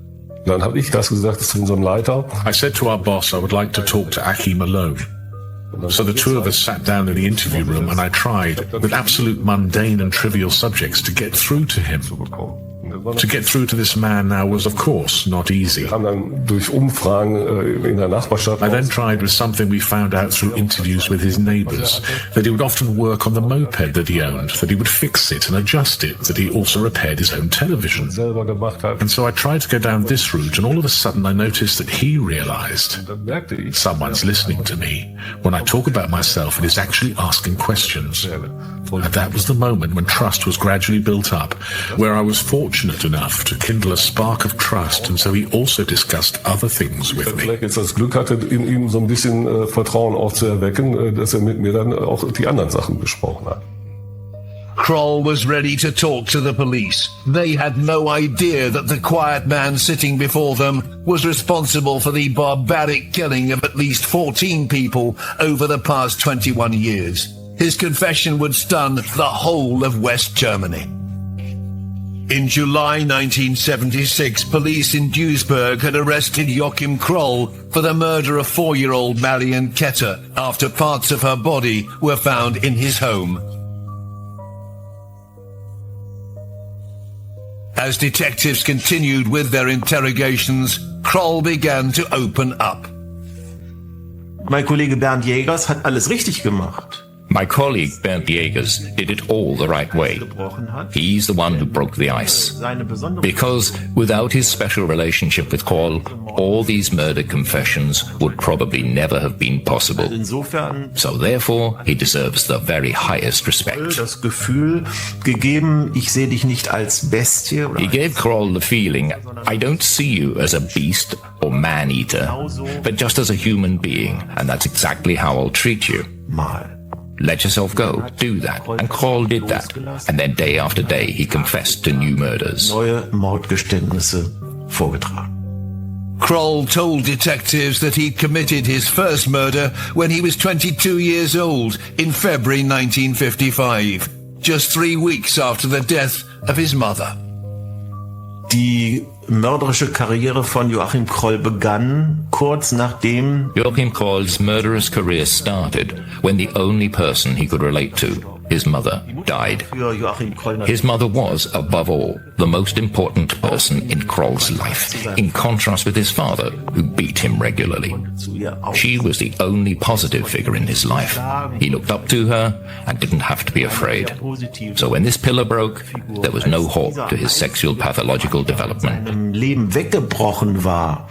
Dann habe ich das gesagt zu unserem Leiter. I said to our boss I would like to talk to Aki Malone. So the two of us sat down in the interview room and I tried, with absolute mundane and trivial subjects, to get through to him. To get through to this man now was, of course, not easy. I then tried with something we found out through interviews with his neighbours, that he would often work on the moped that he owned, that he would fix it and adjust it, that he also repaired his own television. And so I tried to go down this route, and all of a sudden I noticed that he realised someone's listening to me when I talk about myself and is actually asking questions. And that was the moment when trust was gradually built up, where I was fortunate enough to kindle a spark of trust, and so he also discussed other things with me. Vielleicht jetzt das Glück hatte, in ihm so ein bisschen Vertrauen auch zu erwecken, dass mit mir dann auch die anderen Sachen besprochen hat. Kroll was ready to talk to the police. They had no idea that the quiet man sitting before them was responsible for the barbaric killing of at least 14 people over the past 21 years. His confession would stun the whole of West Germany. In July 1976, police in Duisburg had arrested Joachim Kroll for the murder of 4-year-old Marion Ketter after parts of her body were found in his home. As detectives continued with their interrogations, Kroll began to open up. Mein Kollege Bernd Jägers hat alles richtig gemacht. My colleague Bernd Jägers did it all the right way. He's the one who broke the ice. Because without his special relationship with Kroll, all these murder confessions would probably never have been possible. So therefore, he deserves the very highest respect. Das Gefühl gegeben, ich sehe dich nicht als Bestie. He gave Kroll the feeling, I don't see you as a beast or man-eater, but just as a human being, and that's exactly how I'll treat you. Let yourself go, do that. And Kroll did that. And then day after day, he confessed to new murders. Neue Mordgeständnisse vorgetragen. Kroll told detectives that he'd committed his first murder when he was 22 years old in February 1955, just 3 weeks after the death of his mother. Die mörderische Karriere von Joachim Kroll begann kurz nachdem Joachim Kroll's murderous career started when the only person he could relate to, his mother, died. His mother was, above all, the most important person in Kroll's life, in contrast with his father, who beat him regularly. She was the only positive figure in his life. He looked up to her and didn't have to be afraid. So when this pillar broke, there was no halt to his sexual pathological development. Leben weggebrochen war,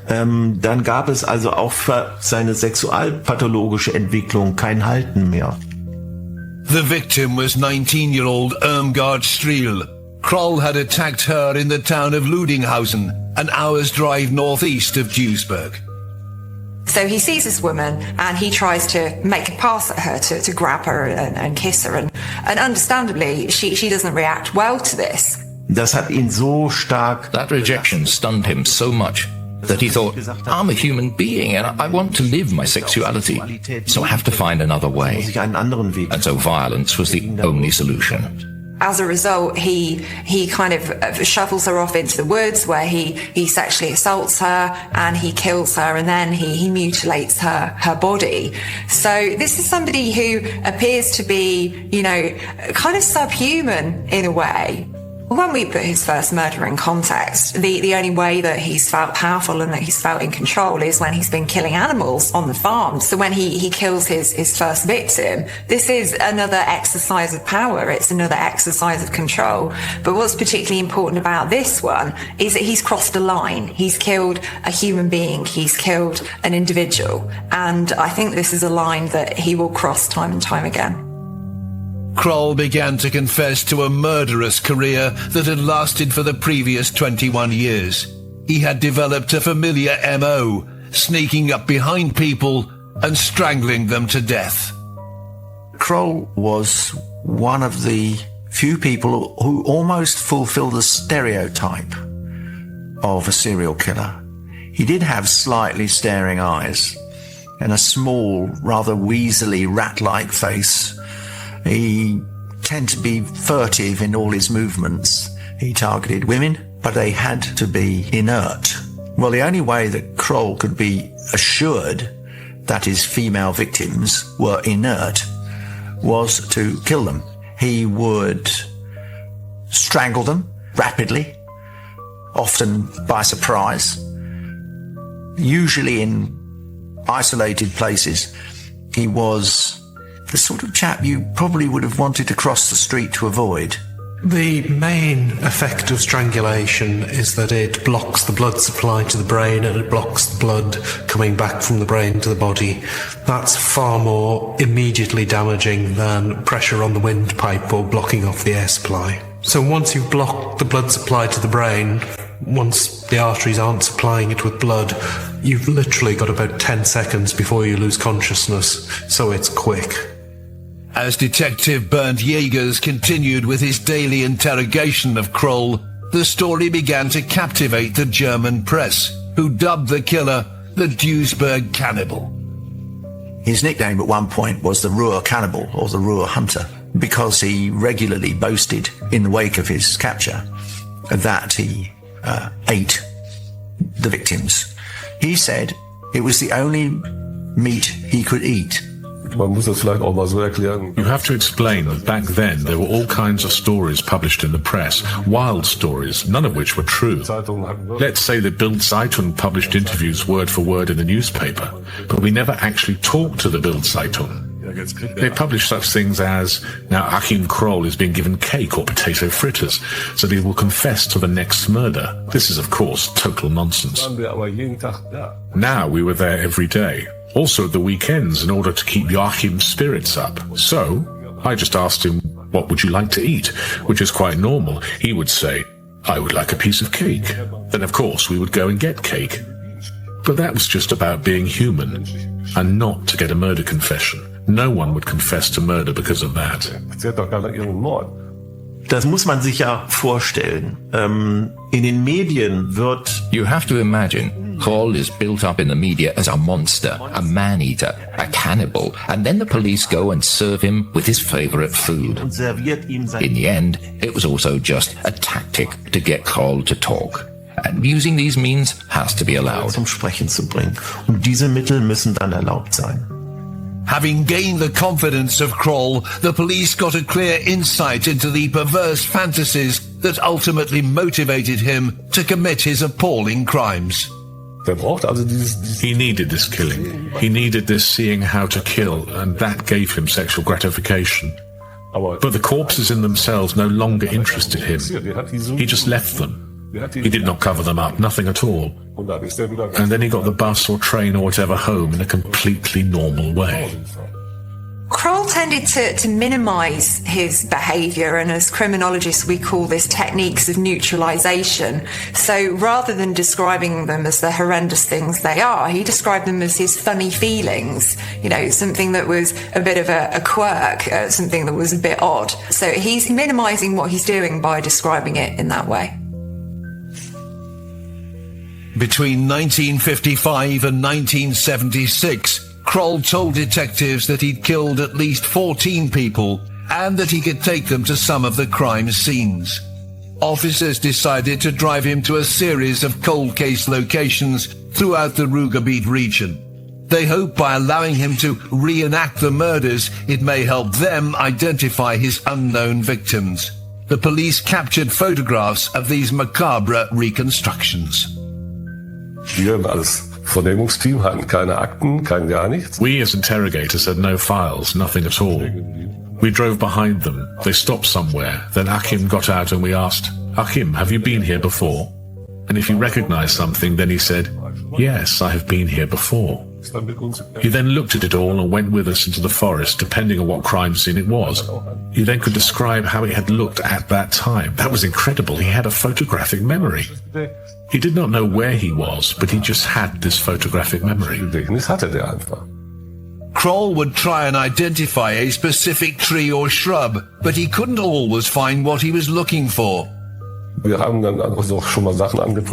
dann gab es also auch für seine sexualpathologische Entwicklung kein Halten mehr. The victim was 19-year-old Irmgard Striel. Kroll had attacked her in the town of Ludinghausen, an hour's drive northeast of Duisburg. So he sees this woman and he tries to make a pass at her to grab her and kiss her. And understandably, she doesn't react well to this. Das hat ihn so stark. That rejection stunned him so much that he thought, I'm a human being and I want to live my sexuality, so I have to find another way. And so violence was the only solution. As a result, he kind of shovels her off into the woods where he sexually assaults her and he kills her, and then he mutilates her body. So this is somebody who appears to be, kind of subhuman in a way. When we put his first murder in context, the only way that he's felt powerful and that he's felt in control is when he's been killing animals on the farm. So when he kills his first victim, this is another exercise of power. It's another exercise of control. But what's particularly important about this one is that he's crossed a line. He's killed a human being. He's killed an individual. And I think this is a line that he will cross time and time again. Kroll began to confess to a murderous career that had lasted for the previous 21 years. He had developed a familiar MO, sneaking up behind people and strangling them to death. Kroll was one of the few people who almost fulfilled the stereotype of a serial killer. He did have slightly staring eyes and a small, rather weaselly, rat-like face. He tended to be furtive in all his movements. He targeted women, but they had to be inert. Well, the only way that Kroll could be assured that his female victims were inert was to kill them. He would strangle them rapidly, often by surprise, usually in isolated places. He was the sort of chap you probably would have wanted to cross the street to avoid. The main effect of strangulation is that it blocks the blood supply to the brain and it blocks the blood coming back from the brain to the body. That's far more immediately damaging than pressure on the windpipe or blocking off the air supply. So once you've blocked the blood supply to the brain, once the arteries aren't supplying it with blood, you've literally got about 10 seconds before you lose consciousness, so it's quick. As Detective Bernd Jägers continued with his daily interrogation of Kroll, the story began to captivate the German press, who dubbed the killer the Duisburg Cannibal. His nickname at one point was the Ruhr Cannibal, or the Ruhr Hunter. because he regularly boasted in the wake of his capture that he ate the victims. He said it was the only meat he could eat. Man muss das vielleicht auch mal so erklären. You have to explain that back then there were all kinds of stories published in the press, wild stories, none of which were true. Let's say the Bild Zeitung published interviews word for word in the newspaper, but we never actually talked to the Bild Zeitung. They published such things as, now Achim Kroll is being given cake or potato fritters, so that he will confess to the next murder. This is, of course, total nonsense. Now we were there every day, also at the weekends, in order to keep Joachim's spirits up. So I just asked him, what would you like to eat? Which is quite normal. He would say, I would like a piece of cake. Then, of course, we would go and get cake. But that was just about being human, and not to get a murder confession. No one would confess to murder because of that. Das muss man sich ja vorstellen. In den Medien wird... You have to imagine, Kroll is built up in the media as a monster, a man-eater, a cannibal, and then the police go and serve him with his favorite food. In the end, it was also just a tactic to get Kroll to talk. And using these means has to be allowed. Zum Sprechen zu bringen. Und diese Mittel müssen dann erlaubt sein. Having gained the confidence of Kroll, the police got a clear insight into the perverse fantasies that ultimately motivated him to commit his appalling crimes. He needed this killing. He needed this seeing how to kill, and that gave him sexual gratification. But the corpses in themselves no longer interested him. He just left them. He did not cover them up, nothing at all. And then he got the bus or train or whatever home in a completely normal way. Kroll tended to minimise his behaviour, and as criminologists we call this techniques of neutralisation. So rather than describing them as the horrendous things they are, he described them as his funny feelings, you know, something that was a bit of a quirk, something that was a bit odd. So he's minimising what he's doing by describing it in that way. Between 1955 and 1976, Kroll told detectives that he'd killed at least 14 people and that he could take them to some of the crime scenes. Officers decided to drive him to a series of cold case locations throughout the Ruhrgebiet region. They hoped by allowing him to reenact the murders, it may help them identify his unknown victims. The police captured photographs of these macabre reconstructions. Wir als Vernehmungsteam hatten keine Akten, kein gar nichts. We as interrogators had no files, nothing at all. We drove behind them. They stopped somewhere. Then Achim got out and we asked, Achim, have you been here before? And if he recognized something, then he said, yes, I have been here before. He then looked at it all and went with us into the forest, depending on what crime scene it was. He then could describe how it had looked at that time. That was incredible. He had a photographic memory. He did not know where he was, but he just had this photographic memory. Kroll would try and identify a specific tree or shrub, but he couldn't always find what he was looking for. We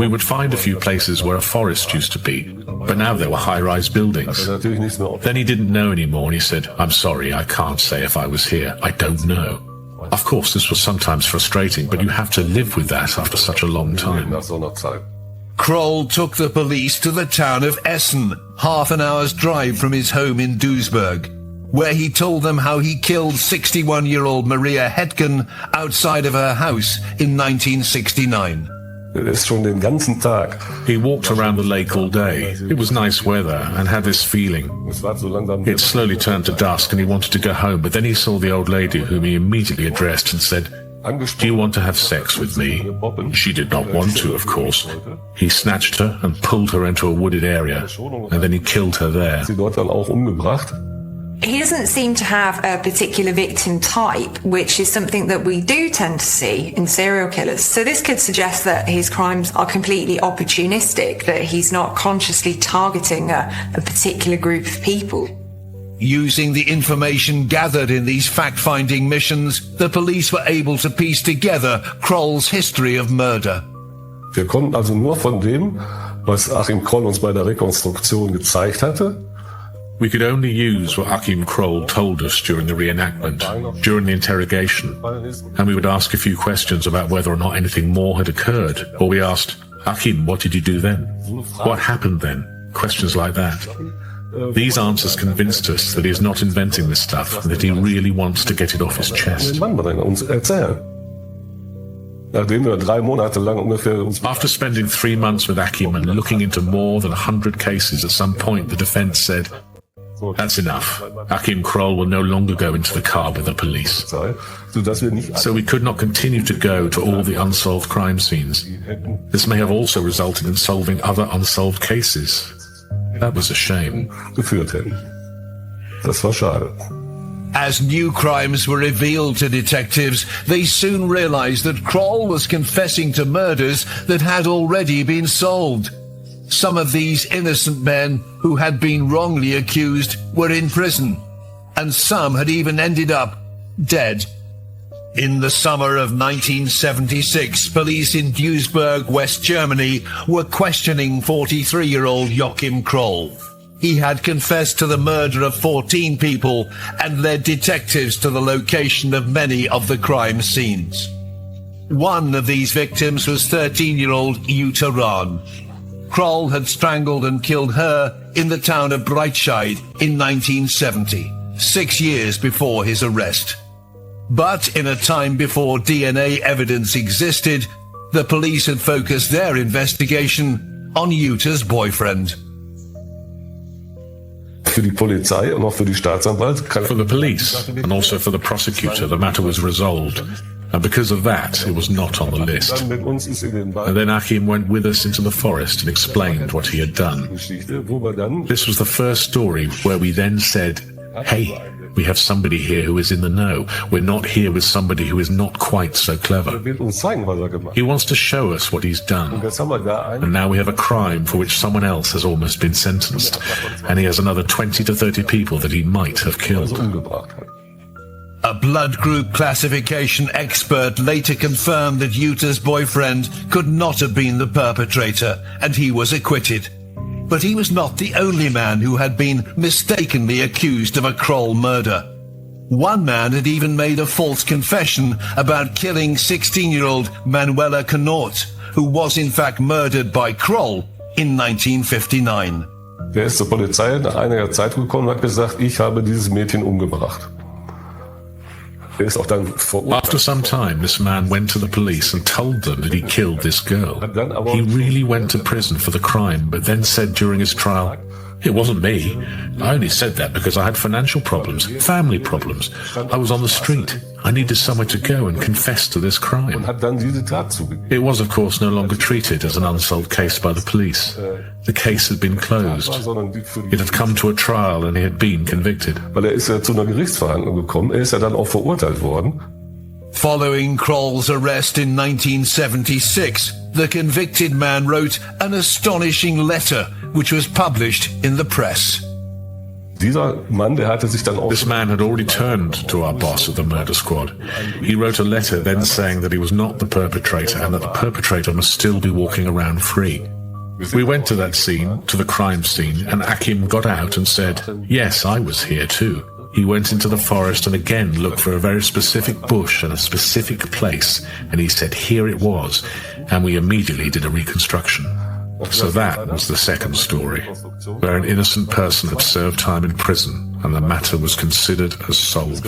would find a few places where a forest used to be, but now there were high-rise buildings. Then he didn't know anymore and he said, I'm sorry, I can't say if I was here. I don't know. Of course, this was sometimes frustrating, but you have to live with that after such a long time. Kroll took the police to the town of Essen, half an hour's drive from his home in Duisburg, where he told them how he killed 61-year-old Maria Hetken outside of her house in 1969. He walked around the lake all day. It was nice weather and had this feeling. It slowly turned to dusk and he wanted to go home, but then he saw the old lady whom he immediately addressed and said, do you want to have sex with me? She did not want to, of course. He snatched her and pulled her into a wooded area, and then he killed her there. He doesn't seem to have a particular victim type, which is something that we do tend to see in serial killers. So this could suggest that his crimes are completely opportunistic, that he's not consciously targeting a particular group of people. Using the information gathered in these fact-finding missions, the police were able to piece together Kroll's history of murder. Wir konnten also nur von dem, was Achim Kroll uns bei der Rekonstruktion gezeigt hatte, We could only use what Achim Kroll told us during the reenactment, during the interrogation, and we would ask a few questions about whether or not anything more had occurred, or we asked, Achim, what did you do then? What happened then? Questions like that. These answers convinced us that he is not inventing this stuff, and that he really wants to get it off his chest. After spending 3 months with Achim and looking into more than 100 cases, at some point the defense said, that's enough. Achim Kroll will no longer go into the car with the police. So we could not continue to go to all the unsolved crime scenes. This may have also resulted in solving other unsolved cases. That was a shame. As new crimes were revealed to detectives, they soon realized that Kroll was confessing to murders that had already been solved. Some of these innocent men who had been wrongly accused were in prison, and some had even ended up dead. In the summer of 1976, police in Duisburg, West Germany, were questioning 43-year-old Joachim Kroll. He had confessed to the murder of 14 people and led detectives to the location of many of the crime scenes. One of these victims was 13-year-old Jutta Rahn. Kroll had strangled and killed her in the town of Breitscheid in 1970, 6 years before his arrest. But in a time before DNA evidence existed, the police had focused their investigation on Jutta's boyfriend. For the police, and also for the prosecutor, the matter was resolved. And because of that, it was not on the list. And then Achim went with us into the forest and explained what he had done. This was the first story where we then said, hey, we have somebody here who is in the know. We're not here with somebody who is not quite so clever. He wants to show us what he's done. And now we have a crime for which someone else has almost been sentenced. And he has another 20 to 30 people that he might have killed. A blood group classification expert later confirmed that Jutta's boyfriend could not have been the perpetrator, and he was acquitted. But he was not the only man who had been mistakenly accused of a Kroll murder. One man had even made a false confession about killing 16-year-old Manuela Knort, who was in fact murdered by Kroll in 1959. Der ist zur Polizei nach einiger Zeit gekommen und hat gesagt, ich habe dieses Mädchen umgebracht. After some time, this man went to the police and told them that he killed this girl. He really went to prison for the crime, but then said during his trial, it wasn't me. I only said that because I had financial problems, family problems. I was on the street. I needed somewhere to go and confess to this crime. It was, of course, no longer treated as an unsolved case by the police. The case had been closed. It had come to a trial and he had been convicted. Weil ist zu einer Gerichtsverhandlung gekommen. Ist dann auch verurteilt worden. Following Kroll's arrest in 1976, the convicted man wrote an astonishing letter which was published in the press. This man had already turned to our boss of the murder squad. He wrote a letter then saying that he was not the perpetrator and that the perpetrator must still be walking around free. We went to that scene, to the crime scene, and Achim got out and said, yes, I was here too. He went into the forest and again looked for a very specific bush and a specific place, and he said here it was, and we immediately did a reconstruction. So that was the second story, where an innocent person had served time in prison and the matter was considered as solved.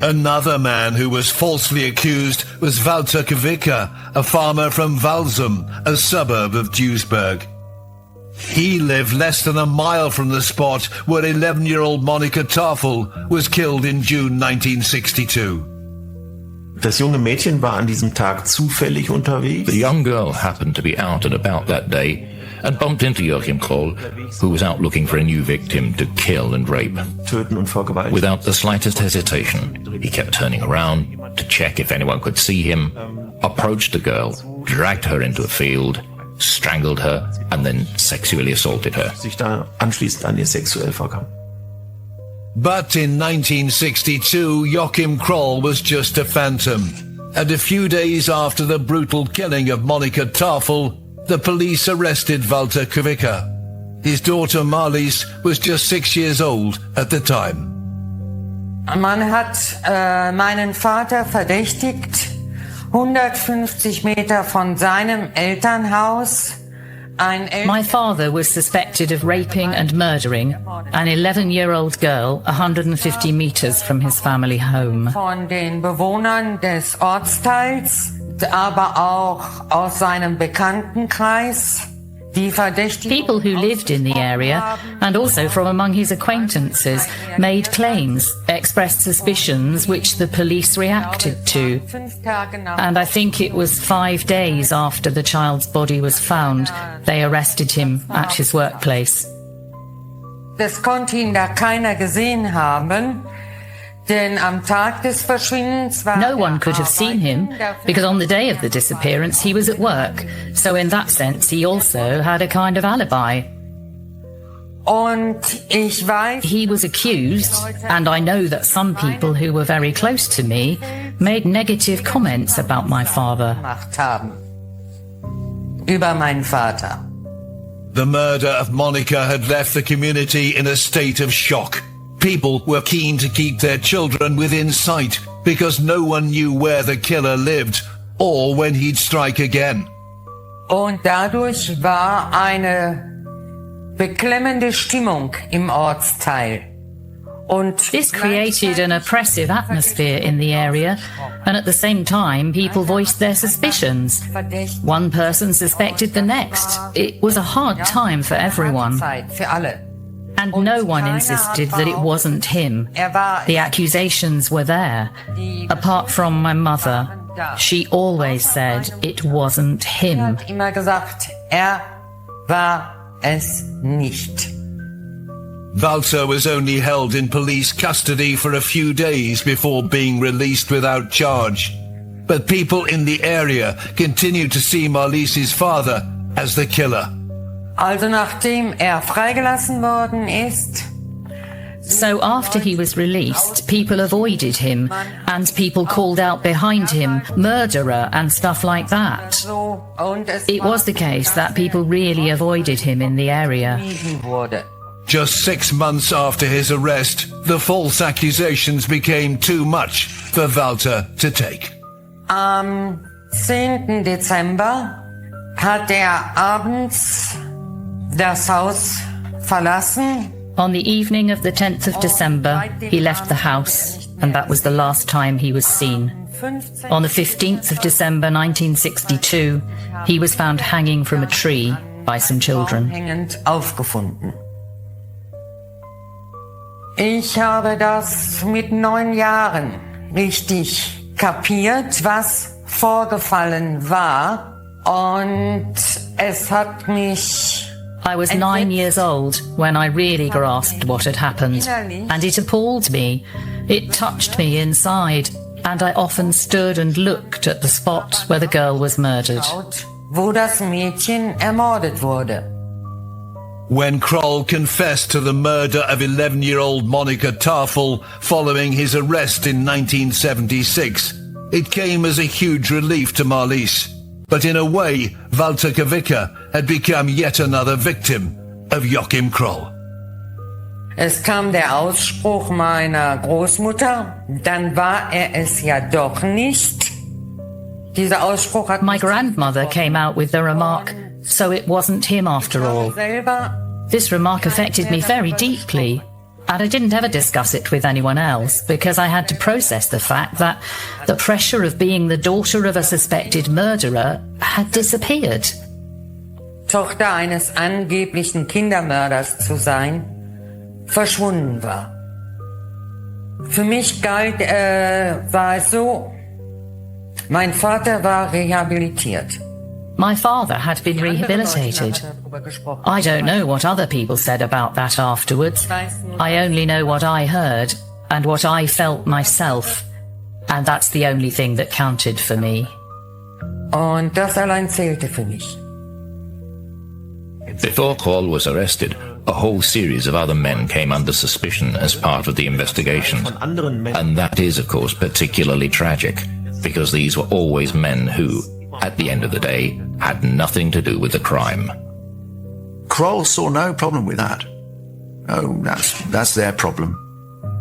Another man who was falsely accused was Walter Kwicker, a farmer from Walsum, a suburb of Duisburg. He lived less than a mile from the spot where 11-year-old Monika Tafel was killed in June 1962. Das junge Mädchen war an diesem Tag zufällig unterwegs. The young girl happened to be out and about that day and bumped into Joachim Kroll, who was out looking for a new victim to kill and rape. Töten und vergewaltigen. Without the slightest hesitation, he kept turning around to check if anyone could see him, approached the girl, dragged her into a field, strangled her, and then sexually assaulted her. Sich da anschließend an ihr sexuell verkam. But in 1962, Joachim Kroll was just a phantom. And a few days after the brutal killing of Monika Tafel, the police arrested Walter Kwicker. His daughter Marlies was just 6 years old at the time. Man hat meinen Vater verdächtigt, 150 Meter von seinem Elternhaus. My father was suspected of raping and murdering an 11-year-old girl 150 meters from his family home. Von den Bewohnern des Ortsteils, aber auch aus seinem Bekanntenkreis. People who lived in the area, and also from among his acquaintances, made claims, expressed suspicions which the police reacted to. And I think it was 5 days after the child's body was found, they arrested him at his workplace. Das konnte ihn da keiner gesehen haben. No one could have seen him, because on the day of the disappearance he was at work, so in that sense he also had a kind of alibi. He was accused, and I know that some people who were very close to me made negative comments about my father. Über meinen Vater. The murder of Monica had left the community in a state of shock. People were keen to keep their children within sight because no one knew where the killer lived or when he'd strike again. Und dadurch war eine beklemmende Stimmung im Ortsteil. This created an oppressive atmosphere in the area, and at the same time people voiced their suspicions. One person suspected the next. It was a hard time for everyone. And no one insisted that it wasn't him. The accusations were there. Apart from my mother, she always said it wasn't him. Immer gesagt, war es nicht. Walter was only held in police custody for a few days before being released without charge. But people in the area continued to see Marlies' father as the killer. Also nachdem freigelassen worden ist. So after he was released, people avoided him, and people called out behind him, murderer and stuff like that. It was the case that people really avoided him in the area. Just 6 months after his arrest, the false accusations became too much for Walter to take. Am 10. Dezember hat abends das Haus verlassen. On the evening of the 10th of December, he left the house, and that was the last time he was seen. On the 15th of December 1962, he was found hanging from a tree by some children. Hängend aufgefunden. Ich habe das mit 9 Jahren richtig kapiert, was vorgefallen war, und es hat mich. I was 9 years old when I really grasped what had happened, and it appalled me. It touched me inside, and I often stood and looked at the spot where the girl was murdered. Wo das Mädchen ermordet wurde. When Kroll confessed to the murder of 11-year-old Monica Tafel following his arrest in 1976, it came as a huge relief to Marlies. But in a way, Walter Kawicka had become yet another victim of Joachim Kroll. Es kam der Ausspruch meiner Großmutter, dann war es ja doch nicht. Dieser Ausspruch hat My grandmother came out with the remark, so it wasn't him after all. This remark affected me very deeply, and I didn't ever discuss it with anyone else because I had to process the fact that the pressure of being the daughter of a suspected murderer had disappeared. Tochter eines angeblichen Kindermörders zu sein, verschwunden war. Für mich war es so, mein Vater war rehabilitiert. My father had been rehabilitated. I don't know what other people said about that afterwards. I only know what I heard and what I felt myself. And that's the only thing that counted for me. Und das allein zählte für mich. Before Kroll was arrested, a whole series of other men came under suspicion as part of the investigation. And that is, of course, particularly tragic, because these were always men who, at the end of the day, had nothing to do with the crime. Kroll saw no problem with that. Oh, that's their problem.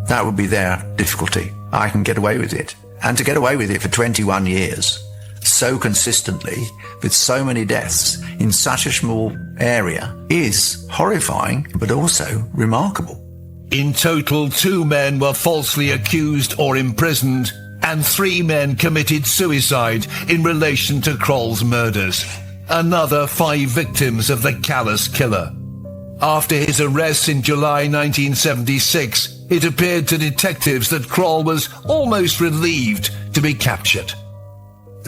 That would be their difficulty. I can get away with it. And to get away with it for 21 years, so consistently, with so many deaths in such a small area, is horrifying, but also remarkable. In total, 2 men were falsely accused or imprisoned, and 3 men committed suicide in relation to Kroll's murders. Another 5 victims of the callous killer. After his arrest in July 1976, it appeared to detectives that Kroll was almost relieved to be captured.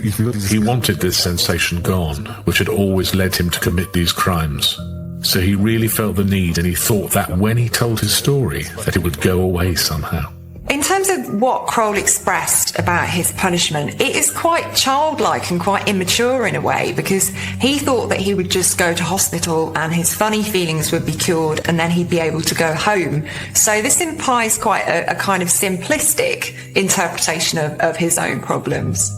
He wanted this sensation gone, which had always led him to commit these crimes. So he really felt the need, and he thought that when he told his story, that it would go away somehow. In terms of what Kroll expressed about his punishment, it is quite childlike and quite immature in a way, because he thought that he would just go to hospital and his funny feelings would be cured and then he'd be able to go home. So this implies quite a kind of simplistic interpretation of his own problems.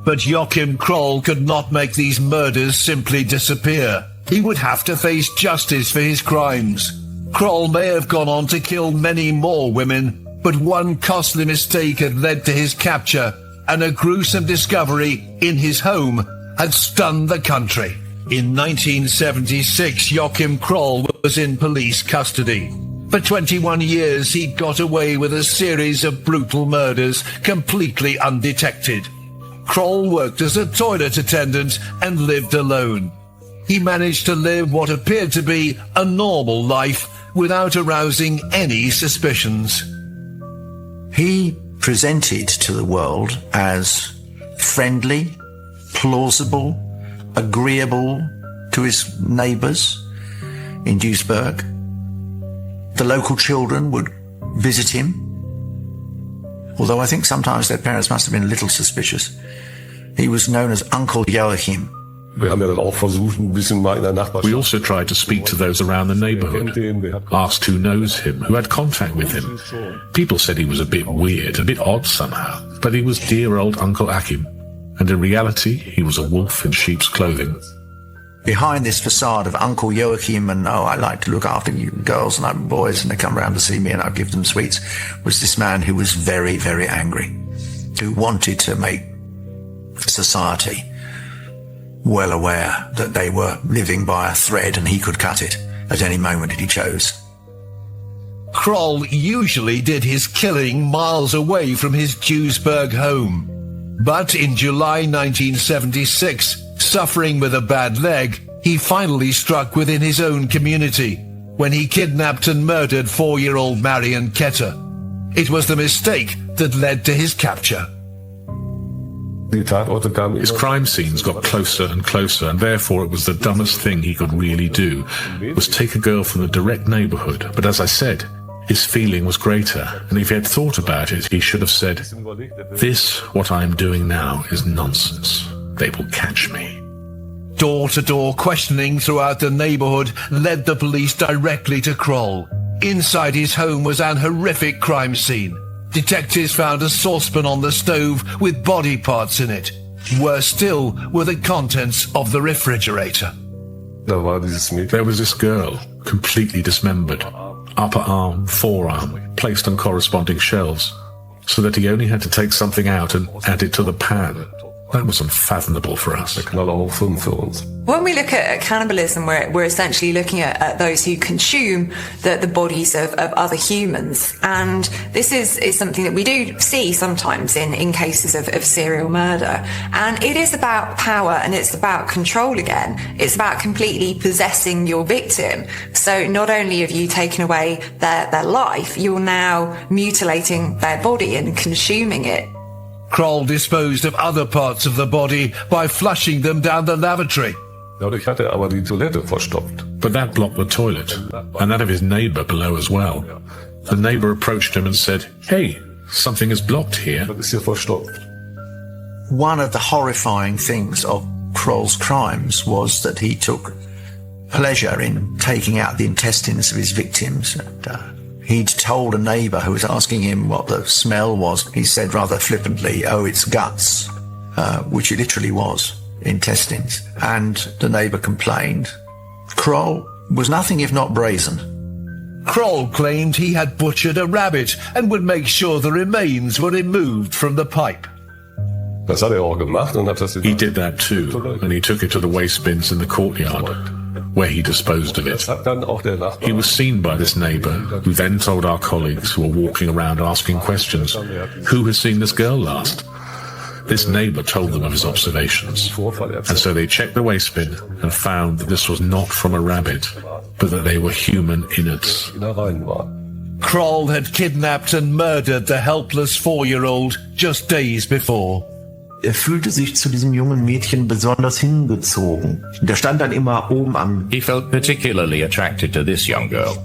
But Joachim Kroll could not make these murders simply disappear. He would have to face justice for his crimes. Kroll may have gone on to kill many more women, but one costly mistake had led to his capture, and a gruesome discovery in his home had stunned the country. In 1976, Joachim Kroll was in police custody. For 21 years, he got away with a series of brutal murders, completely undetected. Kroll worked as a toilet attendant and lived alone. He managed to live what appeared to be a normal life without arousing any suspicions. He presented to the world as friendly, plausible, agreeable to his neighbours in Duisburg. The local children would visit him, although I think sometimes their parents must have been a little suspicious. He was known as Uncle Joachim. We also tried to speak to those around the neighborhood, asked who knows him, who had contact with him. People said he was a bit weird, a bit odd somehow, but he was dear old Uncle Achim, and in reality he was a wolf in sheep's clothing. Behind this facade of Uncle Joachim and, oh, I like to look after you girls and boys and they come round to see me and I give them sweets, was this man who was very, very angry, who wanted to make society well aware that they were living by a thread and he could cut it at any moment that he chose. Kroll usually did his killing miles away from his Duisburg home. But in July 1976, suffering with a bad leg, he finally struck within his own community when he kidnapped and murdered 4-year-old Marion Ketter. It was the mistake that led to his capture. His crime scenes got closer and closer, and therefore it was the dumbest thing he could really do, was take a girl from the direct neighborhood. But as I said, his feeling was greater, and if he had thought about it, he should have said, "This, what I am doing now, is nonsense. They will catch me." Door-to-door questioning throughout the neighborhood led the police directly to Kroll. Inside his home was an horrific crime scene. Detectives found a saucepan on the stove with body parts in it. Worse still were the contents of the refrigerator. There was this girl, completely dismembered. Upper arm, forearm, placed on corresponding shelves, so that he only had to take something out and add it to the pan. That was unfathomable for us. When we look at cannibalism, we're essentially looking at those who consume the bodies of other humans. And this is something that we do see sometimes in cases of serial murder. And it is about power and it's about control again. It's about completely possessing your victim. So not only have you taken away their life, you're now mutilating their body and consuming it. Kroll disposed of other parts of the body by flushing them down the lavatory. But that blocked the toilet, and that of his neighbor below as well. The neighbor approached him and said, "Hey, something is blocked here." One of the horrifying things of Kroll's crimes was that he took pleasure in taking out the intestines of his victims. He'd told a neighbour who was asking him what the smell was. He said rather flippantly, "Oh, it's guts," which it literally was, intestines. And the neighbour complained. Kroll was nothing if not brazen. Kroll claimed he had butchered a rabbit and would make sure the remains were removed from the pipe. Das hat auch gemacht und hat das He did that too, and he took it to the waste bins in the courtyard, where he disposed of it. He was seen by this neighbour, who then told our colleagues who were walking around asking questions, who has seen this girl last? This neighbour told them of his observations, and so they checked the waste bin and found that this was not from a rabbit, but that they were human innards. Kroll had kidnapped and murdered the helpless 4-year-old just days before. Fühlte sich zu diesem jungen Mädchen besonders hingezogen. Der stand dann immer oben am... He felt particularly attracted to this young girl.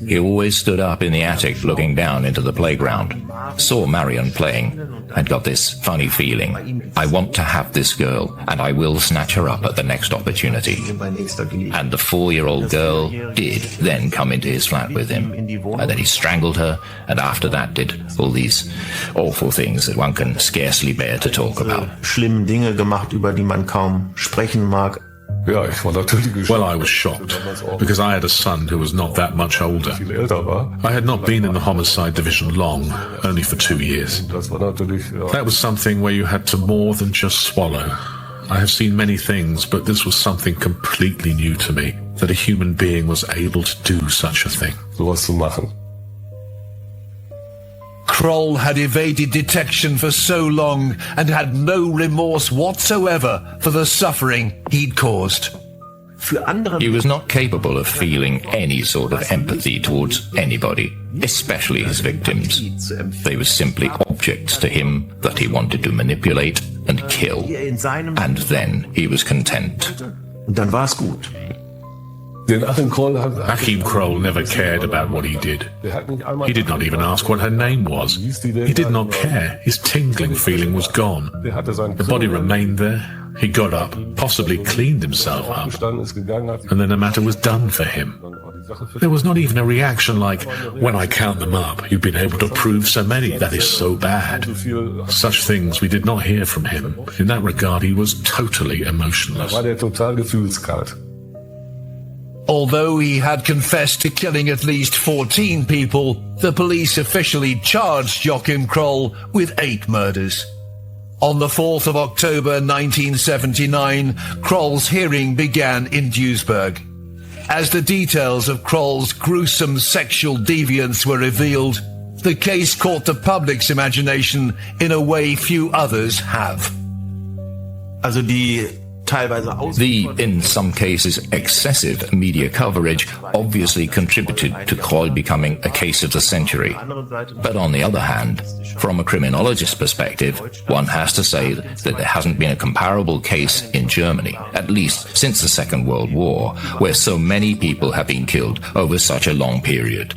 He always stood up in the attic looking down into the playground, saw Marion playing, and got this funny feeling. I want to have this girl, and I will snatch her up at the next opportunity. And the 4-year-old girl did then come into his flat with him. And then he strangled her, and after that did all these awful things that one can scarcely bear to talk about. Schlimme Dinge gemacht, über die man kaum sprechen mag. Well, I was shocked, because I had a son who was not that much older. I had not been in the homicide division long, only for 2 years. That was something where you had to more than just swallow. I have seen many things, but this was something completely new to me, that a human being was able to do such a thing. Kroll had evaded detection for so long and had no remorse whatsoever for the suffering he'd caused. He was not capable of feeling any sort of empathy towards anybody, especially his victims. They were simply objects to him that he wanted to manipulate and kill. And then he was content. Dann war's gut. Achim Kroll never cared about what he did. He did not even ask what her name was. He did not care. His tingling feeling was gone. The body remained there. He got up, possibly cleaned himself up, and then the matter was done for him. There was not even a reaction like, when I count them up, you've been able to prove so many, that is so bad. Such things we did not hear from him. In that regard, he was totally emotionless. Although he had confessed to killing at least 14 people, the police officially charged Joachim Kroll with 8 murders. On the 4th of October 1979, Kroll's hearing began in Duisburg. As the details of Kroll's gruesome sexual deviance were revealed, the case caught the public's imagination in a way few others have. The, in some cases, excessive media coverage obviously contributed to Kroll becoming a case of the century. But on the other hand, from a criminologist's perspective, one has to say that there hasn't been a comparable case in Germany, at least since the Second World War, where so many people have been killed over such a long period.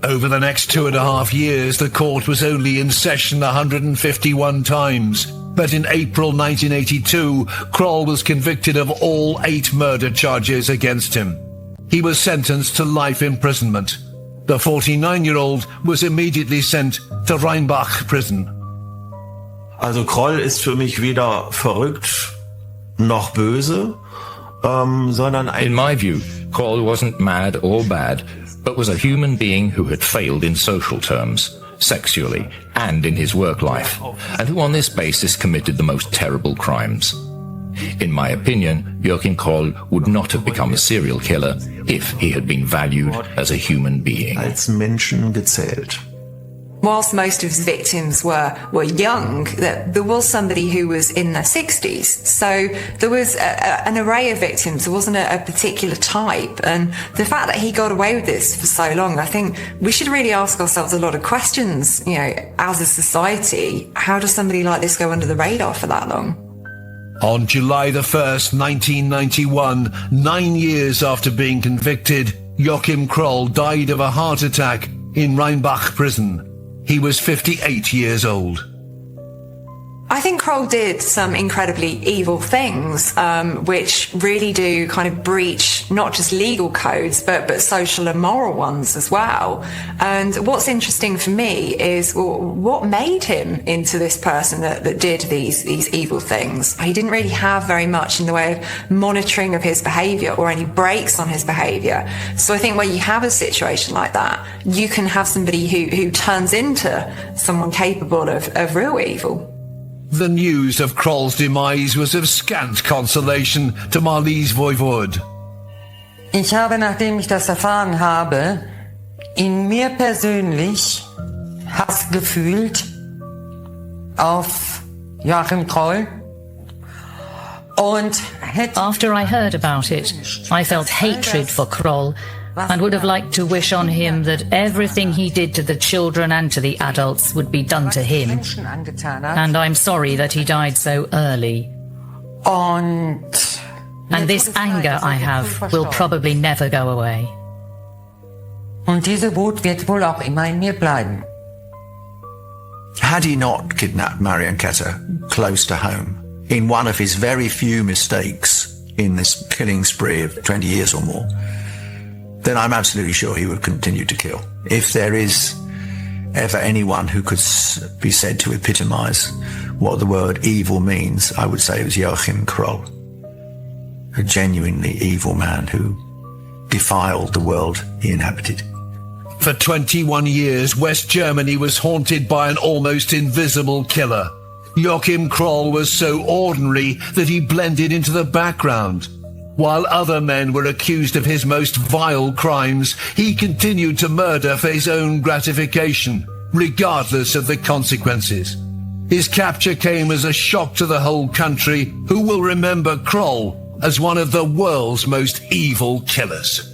Over the next 2.5 years, the court was only in session 151 times. But in April 1982, Kroll was convicted of all 8 murder charges against him. He was sentenced to life imprisonment. The 49-year-old was immediately sent to Rheinbach prison. Also Kroll ist für mich weder verrückt noch böse, sondern ein... In my view, Kroll wasn't mad or bad, but was a human being who had failed in social terms, sexually, and in his work life, and who on this basis committed the most terrible crimes. In my opinion, Joachim Kroll would not have become a serial killer if he had been valued as a human being. Als Menschen gezählt. Whilst most of his victims were young, there was somebody who was in their 60s. So there was an array of victims. There wasn't a particular type. And the fact that he got away with this for so long, I think we should really ask ourselves a lot of questions, as a society. How does somebody like this go under the radar for that long? On July the 1st, 1991, 9 years after being convicted, Joachim Kroll died of a heart attack in Rheinbach prison. He was 58 years old. I think Kroll did some incredibly evil things, which really do kind of breach not just legal codes, but social and moral ones as well. And what's interesting for me is what made him into this person that did these evil things. He didn't really have very much in the way of monitoring of his behaviour or any breaks on his behaviour. So I think when you have a situation like that, you can have somebody who turns into someone capable of real evil. The news of Kroll's demise was of scant consolation to Marlies Voivod. Ich habe, nachdem ich das erfahren habe, in mir persönlich Hass gefühlt auf Joachim Kroll. After I heard about it, I felt hatred for Kroll and would have liked to wish on him that everything he did to the children and to the adults would be done to him. And I'm sorry that he died so early. And this anger I have will probably never go away. Und diese Wut wird wohl auch immer in mir bleiben. Had he not kidnapped Marion Ketter close to home, in one of his very few mistakes in this killing spree of 20 years or more, then I'm absolutely sure he would continue to kill. If there is ever anyone who could be said to epitomize what the word evil means, I would say it was Joachim Kroll. A genuinely evil man who defiled the world he inhabited. For 21 years, West Germany was haunted by an almost invisible killer. Joachim Kroll was so ordinary that he blended into the background. While other men were accused of his most vile crimes, he continued to murder for his own gratification, regardless of the consequences. His capture came as a shock to the whole country, who will remember Kroll as one of the world's most evil killers.